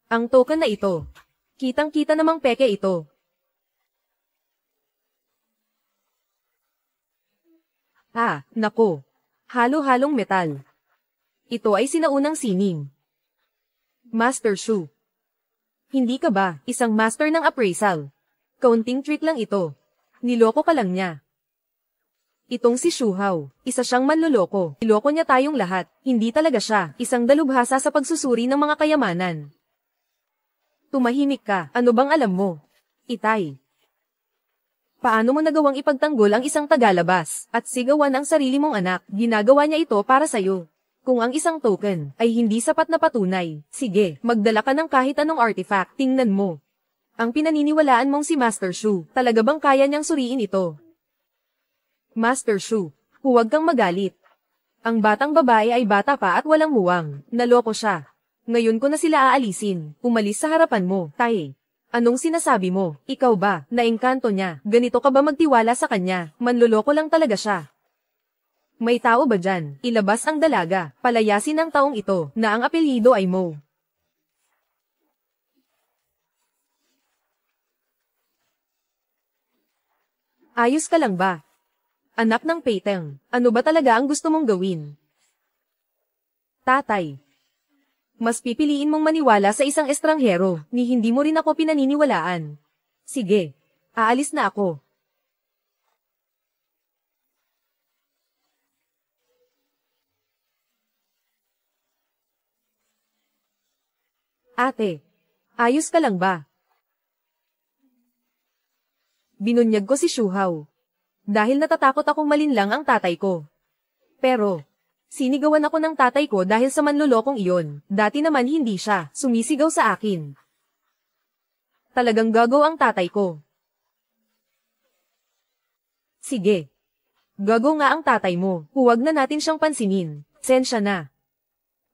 Ang token na ito. Kitang-kita namang peke ito. Ah, nako. Halo-halong metal. Ito ay sinaunang sining. Master Shu. Hindi ka ba isang master ng appraisal? Kaunting trick lang ito. Niloko ka lang niya. Itong si Shu Hao, isa siyang manloloko. Niloko niya tayong lahat. Hindi talaga siya isang dalubhasa sa pagsusuri ng mga kayamanan. Tumahimik ka. Ano bang alam mo? Itay. Paano mo nagawang ipagtanggol ang isang tagalabas at sigawan ang sarili mong anak? Ginagawa niya ito para sa'yo. Kung ang isang token ay hindi sapat na patunay, sige, magdala ka ng kahit anong artifact. Tingnan mo. Ang pinaniniwalaan mong si Master Shu, talaga bang kaya niyang suriin ito? Master Shu, huwag kang magalit. Ang batang babae ay bata pa at walang muwang. Naloko siya. Ngayon ko na sila aalisin. Umalis sa harapan mo, Tay. Anong sinasabi mo? Ikaw ba, naengkanto niya? Ganito ka ba magtiwala sa kanya? Manloloko lang talaga siya. May tao ba dyan? Ilabas ang dalaga. Palayasin ang taong ito, na ang apelyido ay Mo. Ayos ka lang ba? Anak ng Peiteng, ano ba talaga ang gusto mong gawin? Tatay. Mas pipiliin mong maniwala sa isang estranghero, ni hindi mo rin ako pinaniniwalaan. Sige, aalis na ako. Ate, ayos ka lang ba? Binunyag ko si Shu Hao. Dahil natatakot akong malinlang ang tatay ko. Pero, sinigawan ako ng tatay ko dahil sa manlolokong iyon. Dati naman hindi siya sumisigaw sa akin. Talagang gagaw ang tatay ko. Sige. Gagaw nga ang tatay mo. Huwag na natin siyang pansinin. Pasensya na.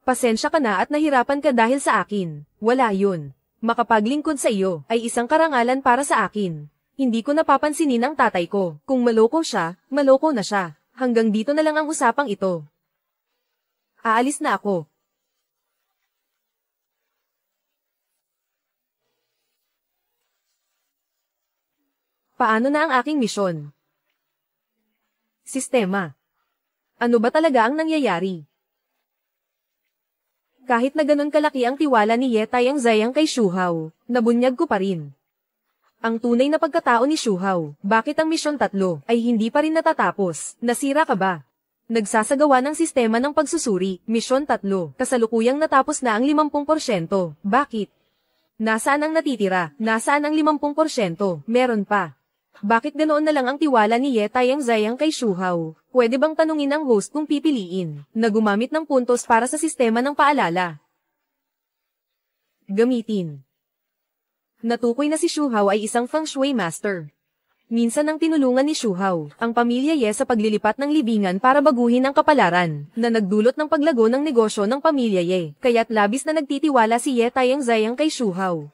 Pasensya ka na at nahirapan ka dahil sa akin. Wala yun. Makapaglingkod sa iyo ay isang karangalan para sa akin. Hindi ko napapansinin ang tatay ko. Kung maloko siya, maloko na siya. Hanggang dito na lang ang usapang ito. Aalis na ako. Paano na ang aking misyon? Sistema. Ano ba talaga ang nangyayari? Kahit na ganun kalaki ang tiwala ni Ye Taiyang Zayang kay Shu Hao, nabunyag ko pa rin. Ang tunay na pagkatao ni Shu Hao, bakit ang misyon 3 ay hindi pa rin natatapos? Nasira ka ba? Nagsasagawa ng sistema ng pagsusuri, misyon 3, kasalukuyang natapos na ang 50%. Bakit? Nasaan ang natitira? Nasaan ang 50%? Meron pa. Bakit ganoon na lang ang tiwala ni Ye Taiyang Zayang kay Shu Hao? Pwede bang tanungin ang host kung pipiliin na gumamit ng puntos para sa sistema ng paalala? Gamitin. Natukoy na si Shu Hao ay isang feng shui master. Minsan nang tinulungan ni Shu Hao ang pamilya Ye sa paglilipat ng libingan para baguhin ang kapalaran na nagdulot ng paglago ng negosyo ng pamilya Ye, kaya't labis na nagtitiwala si Ye Taiyang Zayang kay Shu Hao.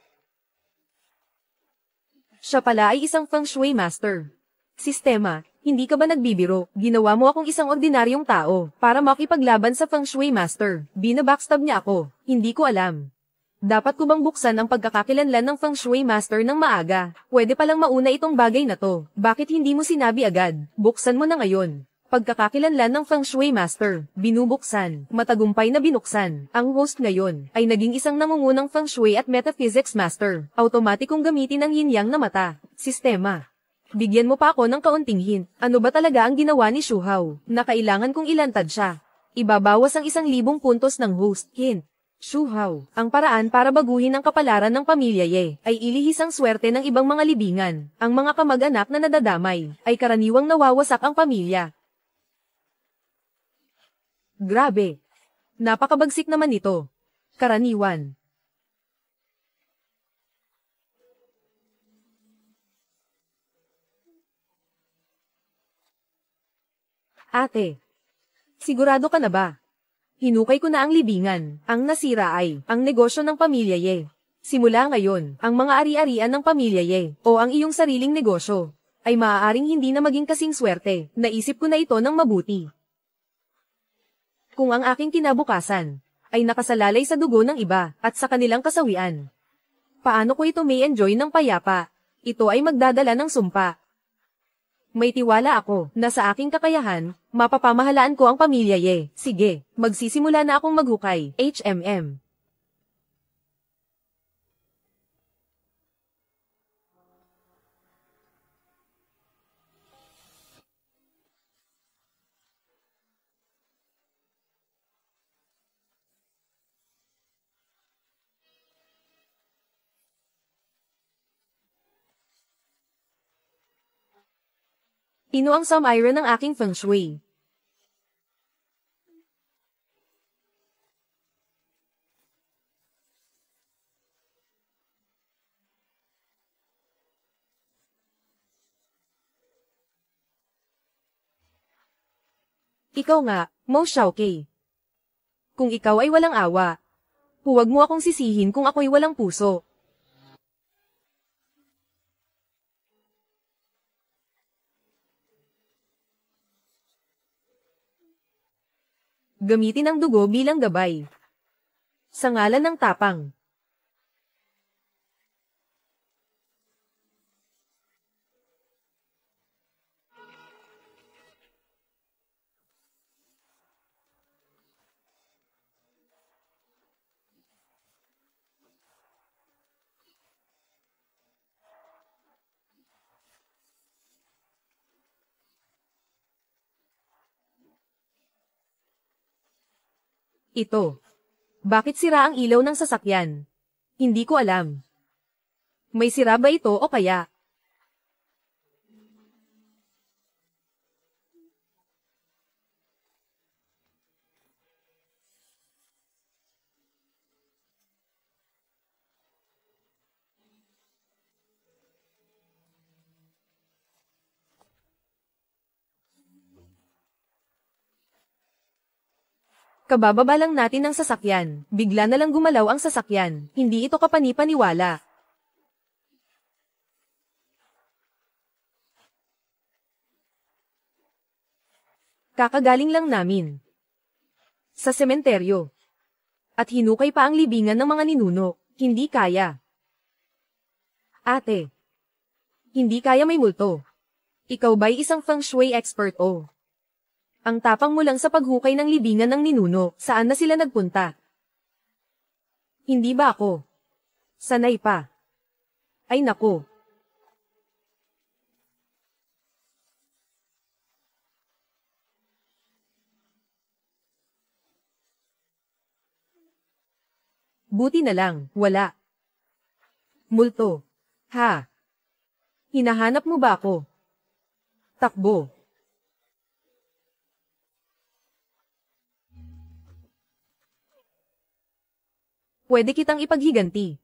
Siya pala ay isang feng shui master. Sistema, hindi ka ba nagbibiro? Ginawa mo akong isang ordinaryong tao para makipaglaban sa feng shui master. Binabackstab niya ako. Hindi ko alam. Dapat ko bang buksan ang pagkakakilanlan ng feng shui master ng maaga? Pwede palang mauna itong bagay na to. Bakit hindi mo sinabi agad? Buksan mo na ngayon. Pagkakakilanlan ng feng shui master, binubuksan, matagumpay na binuksan. Ang host ngayon ay naging isang nangungunang feng shui at metaphysics master. Automatikong gamitin ang yin-yang na mata. Sistema. Bigyan mo pa ako ng kaunting hint. Ano ba talaga ang ginawa ni Shu Hao na kailangan kong ilantad siya? Ibabawas ang 1,000 puntos ng host. Hint. Shu Hao, ang paraan para baguhin ang kapalaran ng pamilya Ye ay ilihis ang swerte ng ibang mga libingan. Ang mga kamag-anak na nadadamay ay karaniwang nawawasak ang pamilya. Grabe. Napakabagsik naman ito. Karaniwan. Ate. Sigurado ka na ba? Hinukay ko na ang libingan. Ang nasira ay ang negosyo ng pamilya Ye. Simula ngayon, ang mga ari-arian ng pamilya Ye o ang iyong sariling negosyo ay maaaring hindi na maging kasing swerte. Naisip ko na ito ng mabuti. Kung ang aking kinabukasan ay nakasalalay sa dugo ng iba at sa kanilang kasawian, paano ko ito may enjoy ng payapa? Ito ay magdadala ng sumpa. May tiwala ako na sa aking kakayahan, mapapamahalaan ko ang pamilya Ye. Sige, magsisimula na akong maghukay. HMM. Ino ang sum-iron ng aking feng shui. Ikaw nga, Mo Xiaokei. Kung ikaw ay walang awa, huwag mo akong sisihin kung ako'y walang puso. Gamitin ang dugo bilang gabay. Sa ngalan ng tapang. Ito. Bakit sira ang ilaw ng sasakyan? Hindi ko alam. May sira ba ito o kaya? Kabababa lang natin ng sasakyan. Bigla na lang gumalaw ang sasakyan. Hindi ito kapani-paniwala. Kakagaling lang namin. Sa sementeryo. At hinukay pa ang libingan ng mga ninuno. Hindi kaya. Ate. Hindi kaya may multo. Ikaw ba'y isang feng shui expert o? Ang tapang mo lang sa paghukay ng libingan ng ninuno, saan na sila nagpunta? Hindi ba ako? Sanay pa. Ay nako. Buti na lang, wala. Multo. Ha? Hinahanap mo ba ako? Takbo. Pwede kitang ipaghiganti.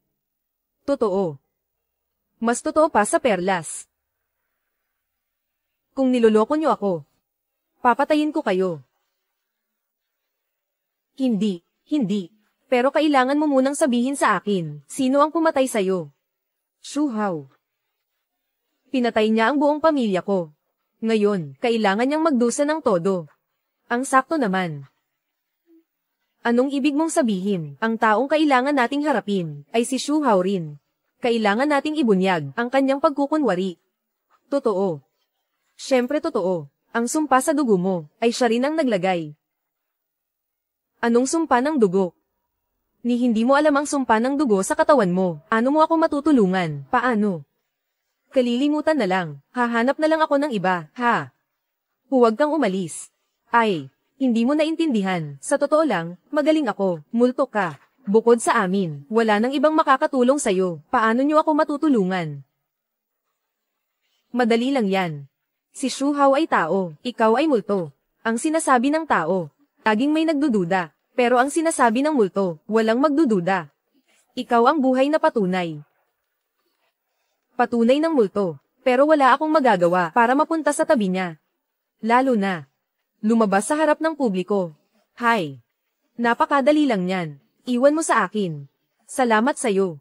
Totoo. Mas totoo pa sa perlas. Kung niloloko niyo ako, papatayin ko kayo. Hindi, hindi. Pero kailangan mo munang sabihin sa akin, sino ang pumatay sa'yo? Shu Hao. Pinatay niya ang buong pamilya ko. Ngayon, kailangan niyang magdusa ng todo. Ang sakto naman. Anong ibig mong sabihin? Ang taong kailangan nating harapin ay si Xu Hao rin. Kailangan nating ibunyag ang kanyang pagkukunwari. Totoo. Siyempre totoo. Ang sumpa sa dugo mo ay siya rin ang naglagay. Anong sumpa ng dugo? Ni hindi mo alam ang sumpa ng dugo sa katawan mo. Ano mo ako matutulungan? Paano? Kalilimutan na lang. Hahanap na lang ako ng iba, ha? Huwag kang umalis. Ay, hindi mo naintindihan. Sa totoo lang, magaling ako. Multo ka. Bukod sa amin, wala nang ibang makakatulong sa'yo. Paano niyo ako matutulungan? Madali lang yan. Si Xu Hao ay tao, ikaw ay multo. Ang sinasabi ng tao, laging may nagdududa. Pero ang sinasabi ng multo, walang magdududa. Ikaw ang buhay na patunay. Patunay ng multo, pero wala akong magagawa para mapunta sa tabi niya. Lalo na, lumabas sa harap ng publiko. Hay, napakadali lang yan. Iwan mo sa akin. Salamat sa'yo.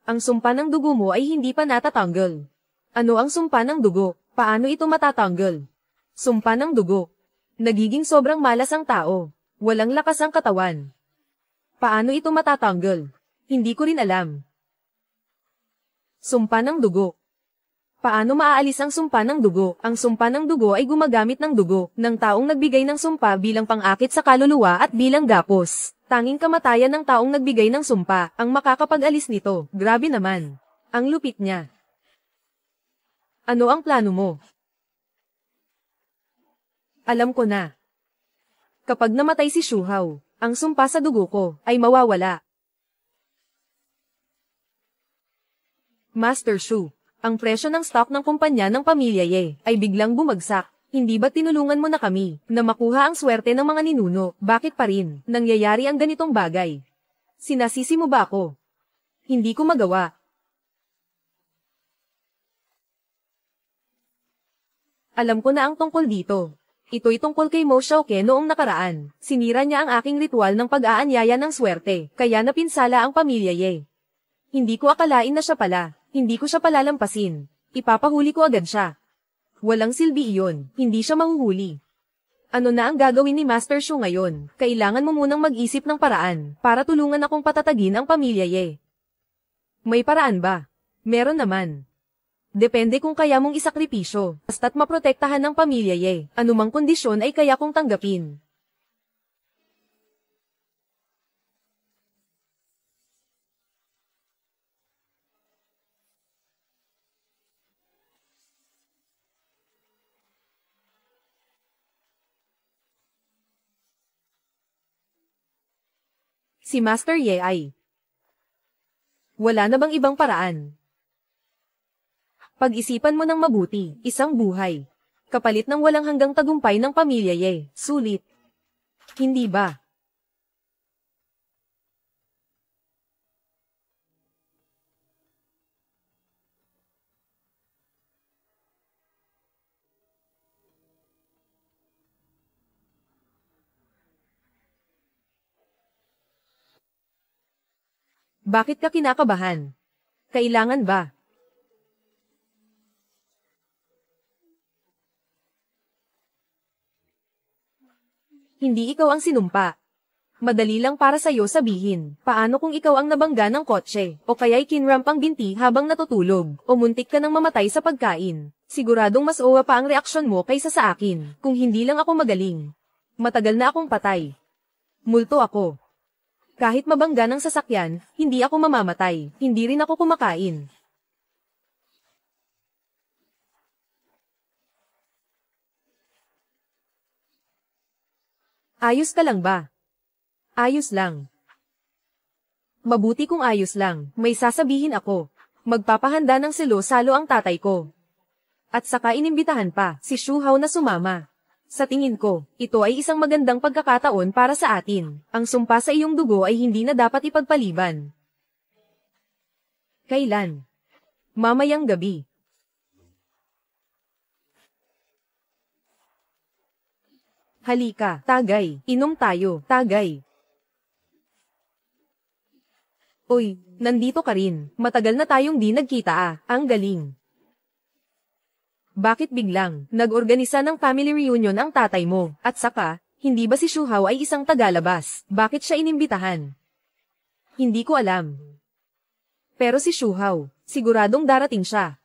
Ang sumpa ng dugo mo ay hindi pa natatanggal. Ano ang sumpa ng dugo? Paano ito matatanggal? Sumpa ng dugo. Nagiging sobrang malas ang tao. Walang lakas ang katawan. Paano ito matatanggal? Hindi ko rin alam. Sumpa ng dugo. Paano maaalis ang sumpa ng dugo? Ang sumpa ng dugo ay gumagamit ng dugo ng taong nagbigay ng sumpa bilang pang-akit sa kaluluwa at bilang gapos. Tanging kamatayan ng taong nagbigay ng sumpa ang makakapag-alis nito. Grabe naman. Ang lupit niya. Ano ang plano mo? Alam ko na. Kapag namatay si Xu Hao, ang sumpa sa dugo ko ay mawawala. Master Xu, ang presyo ng stock ng kumpanya ng pamilya Ye ay biglang bumagsak. Hindi ba tinulungan mo na kami na makuha ang swerte ng mga ninuno? Bakit pa rin nangyayari ang ganitong bagay? Sinasisi mo ba ako? Hindi ko magawa. Alam ko na ang tungkol dito. Ito'y tungkol kay Mo Xiaoke noong nakaraan. Sinira niya ang aking ritual ng pag-aanyaya ng swerte, kaya napinsala ang pamilya Ye. Hindi ko akalain na siya pala. Hindi ko siya palalampasin. Ipapahuli ko agad siya. Walang silbi iyon. Hindi siya mahuhuli. Ano na ang gagawin ni Master Xu ngayon? Kailangan mo munang mag-isip ng paraan para tulungan akong patatagin ang pamilya Ye. May paraan ba? Meron naman. Depende kung kaya mong isakripisyo, basta't maprotektahan ng pamilya Ye. Anumang kondisyon ay kaya kong tanggapin. Si Master Ye ay wala na bang ibang paraan? Pag-isipan mo ng mabuti, isang buhay. Kapalit ng walang hanggang tagumpay ng pamilya Ye. Sulit. Hindi ba? Bakit ka kinakabahan? Kailangan ba? Hindi ikaw ang sinumpa. Madali lang para sa'yo sabihin, paano kung ikaw ang nabangga ng kotse, o kaya'y kinramp ang binti habang natutulog, o muntik ka nang mamatay sa pagkain. Siguradong mas owa pa ang reaksyon mo kaysa sa akin, kung hindi lang ako magaling. Matagal na akong patay. Multo ako. Kahit mabangga ng sasakyan, hindi ako mamamatay, hindi rin ako kumakain. Ayos ka lang ba? Ayos lang. Mabuti kung ayos lang, may sasabihin ako. Magpapahanda ng salo-salo ang tatay ko. At saka inimbitahan pa si Xu Hao na sumama. Sa tingin ko, ito ay isang magandang pagkakataon para sa atin. Ang sumpa sa iyong dugo ay hindi na dapat ipagpaliban. Kailan? Mamayang gabi. Halika, tagay, inom tayo, tagay. Uy, nandito ka rin. Matagal na tayong di nagkita ah, ang galing. Bakit biglang nag-organisa ng family reunion ang tatay mo? At saka, hindi ba si Shuhao ay isang tagalabas? Bakit siya inimbitahan? Hindi ko alam. Pero si Shuhao, siguradong darating siya.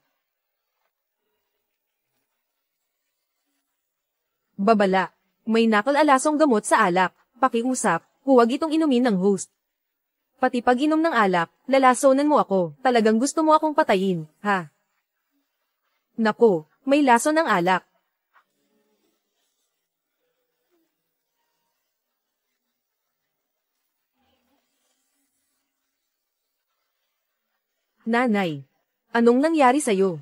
Babala, may nakal-alasong gamot sa alak. Pakiusap, huwag itong inumin ng host. Pati pag inom ng alak, lalasonan mo ako. Talagang gusto mo akong patayin, ha? Nako, may laso ng alak. Nanay, anong nangyari sa'yo?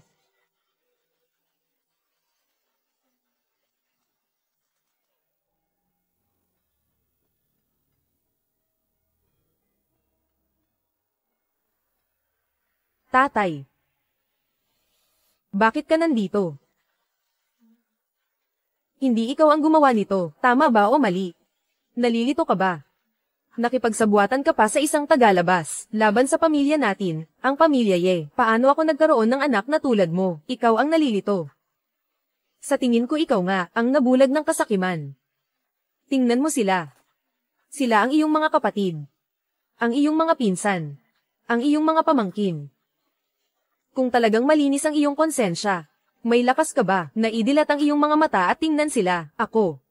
Tatay, bakit ka nandito? Hindi ikaw ang gumawa nito, tama ba o mali? Nalilito ka ba? Nakipagsabuatan ka pa sa isang tagalabas, laban sa pamilya natin, ang pamilya Ye. Paano ako nagkaroon ng anak na tulad mo? Ikaw ang nalilito. Sa tingin ko ikaw nga, ang nabulag ng kasakiman. Tingnan mo sila. Sila ang iyong mga kapatid. Ang iyong mga pinsan. Ang iyong mga pamangkin. Kung talagang malinis ang iyong konsensya, may lakas ka ba na idilat ang iyong mga mata at tingnan sila, ako?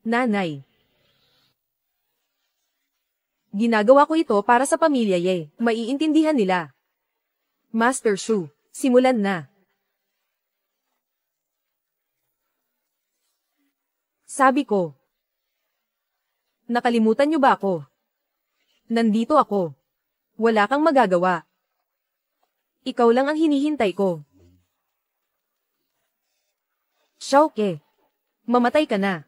Nanay. Ginagawa ko ito para sa pamilya Ye. Maiintindihan nila. Master Shu, simulan na. Sabi ko. Nakalimutan niyo ba ako? Nandito ako. Wala kang magagawa. Ikaw lang ang hinihintay ko. Xiaoke. Mamatay ka na.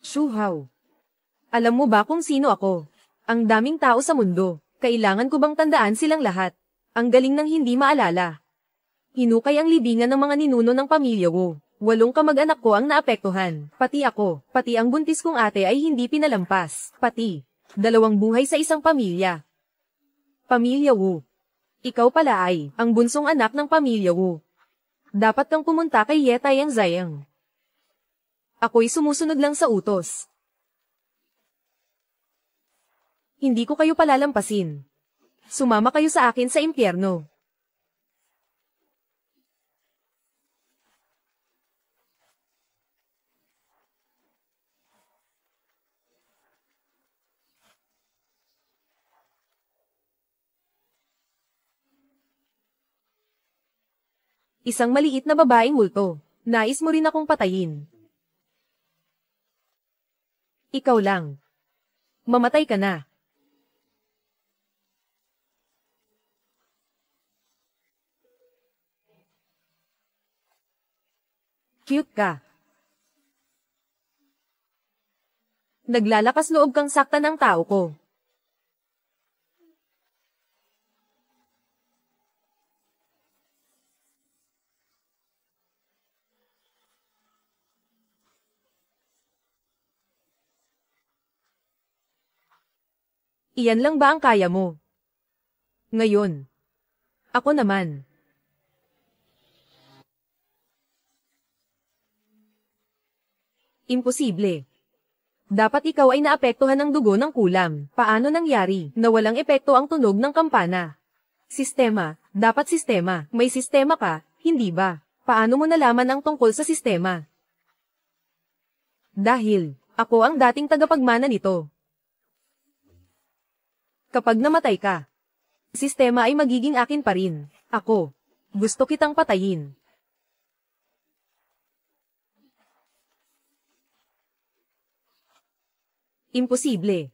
Shuhao. Alam mo ba kung sino ako? Ang daming tao sa mundo. Kailangan ko bang tandaan silang lahat? Ang galing ng hindi maalala. Hinukay ang libingan ng mga ninuno ng pamilya Wu. 8 kamag-anak ko ang naapektuhan. Pati ako, pati ang buntis kong ate ay hindi pinalampas. Pati 2 buhay sa isang pamilya. Pamilya Wu. Ikaw pala ay ang bunsong anak ng pamilya Wu. Dapat kang pumunta kay Ye Taiyang Zayang. Ako'y sumusunod lang sa utos. Hindi ko kayo palalampasin. Sumama kayo sa akin sa impyerno. Isang maliit na babaeng multo. Nais mo rin akong patayin. Ikaw lang. Mamatay ka na. Cute ka. Naglalakas loob kang sakta ng tao ko. Iyan lang ba ang kaya mo? Ngayon. Ako naman. Imposible. Dapat ikaw ay naapektuhan ng dugo ng kulam. Paano nangyari na walang epekto ang tunog ng kampana? Sistema. Dapat sistema. May sistema ka, hindi ba? Paano mo nalaman ang tungkol sa sistema? Dahil, ako ang dating tagapagmana nito. Kapag namatay ka, sistema ay magiging akin pa rin. Ako. Gusto kitang patayin. Imposible.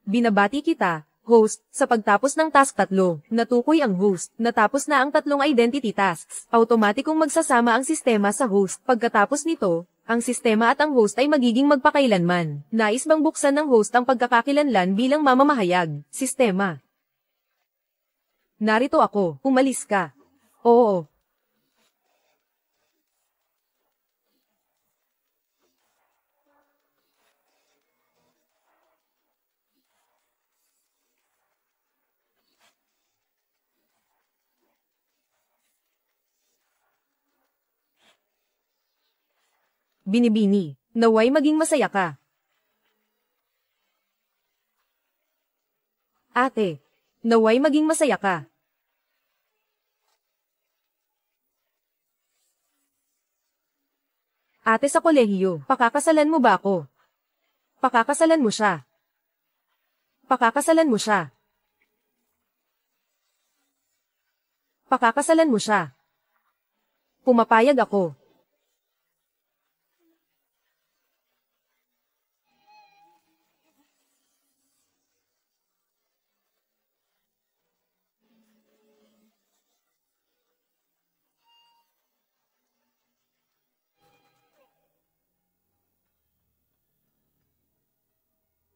Binabati kita, host, sa pagtapos ng task 3, natukoy ang host, natapos na ang 3 identity tasks, automatikong magsasama ang sistema sa host. Pagkatapos nito, ang sistema at ang host ay magiging magpakailanman. Nais bang buksan ng host ang pagkakakilanlan bilang mamamahayag? Sistema. Narito ako, umalis ka. Oo. Binibini, naway maging masaya ka. Ate, naway maging masaya ka. Ate sa kolehiyo, pakakasalan mo ba ako? Pakakasalan mo siya. Pakakasalan mo siya. Pakakasalan mo siya. Pumapayag ako.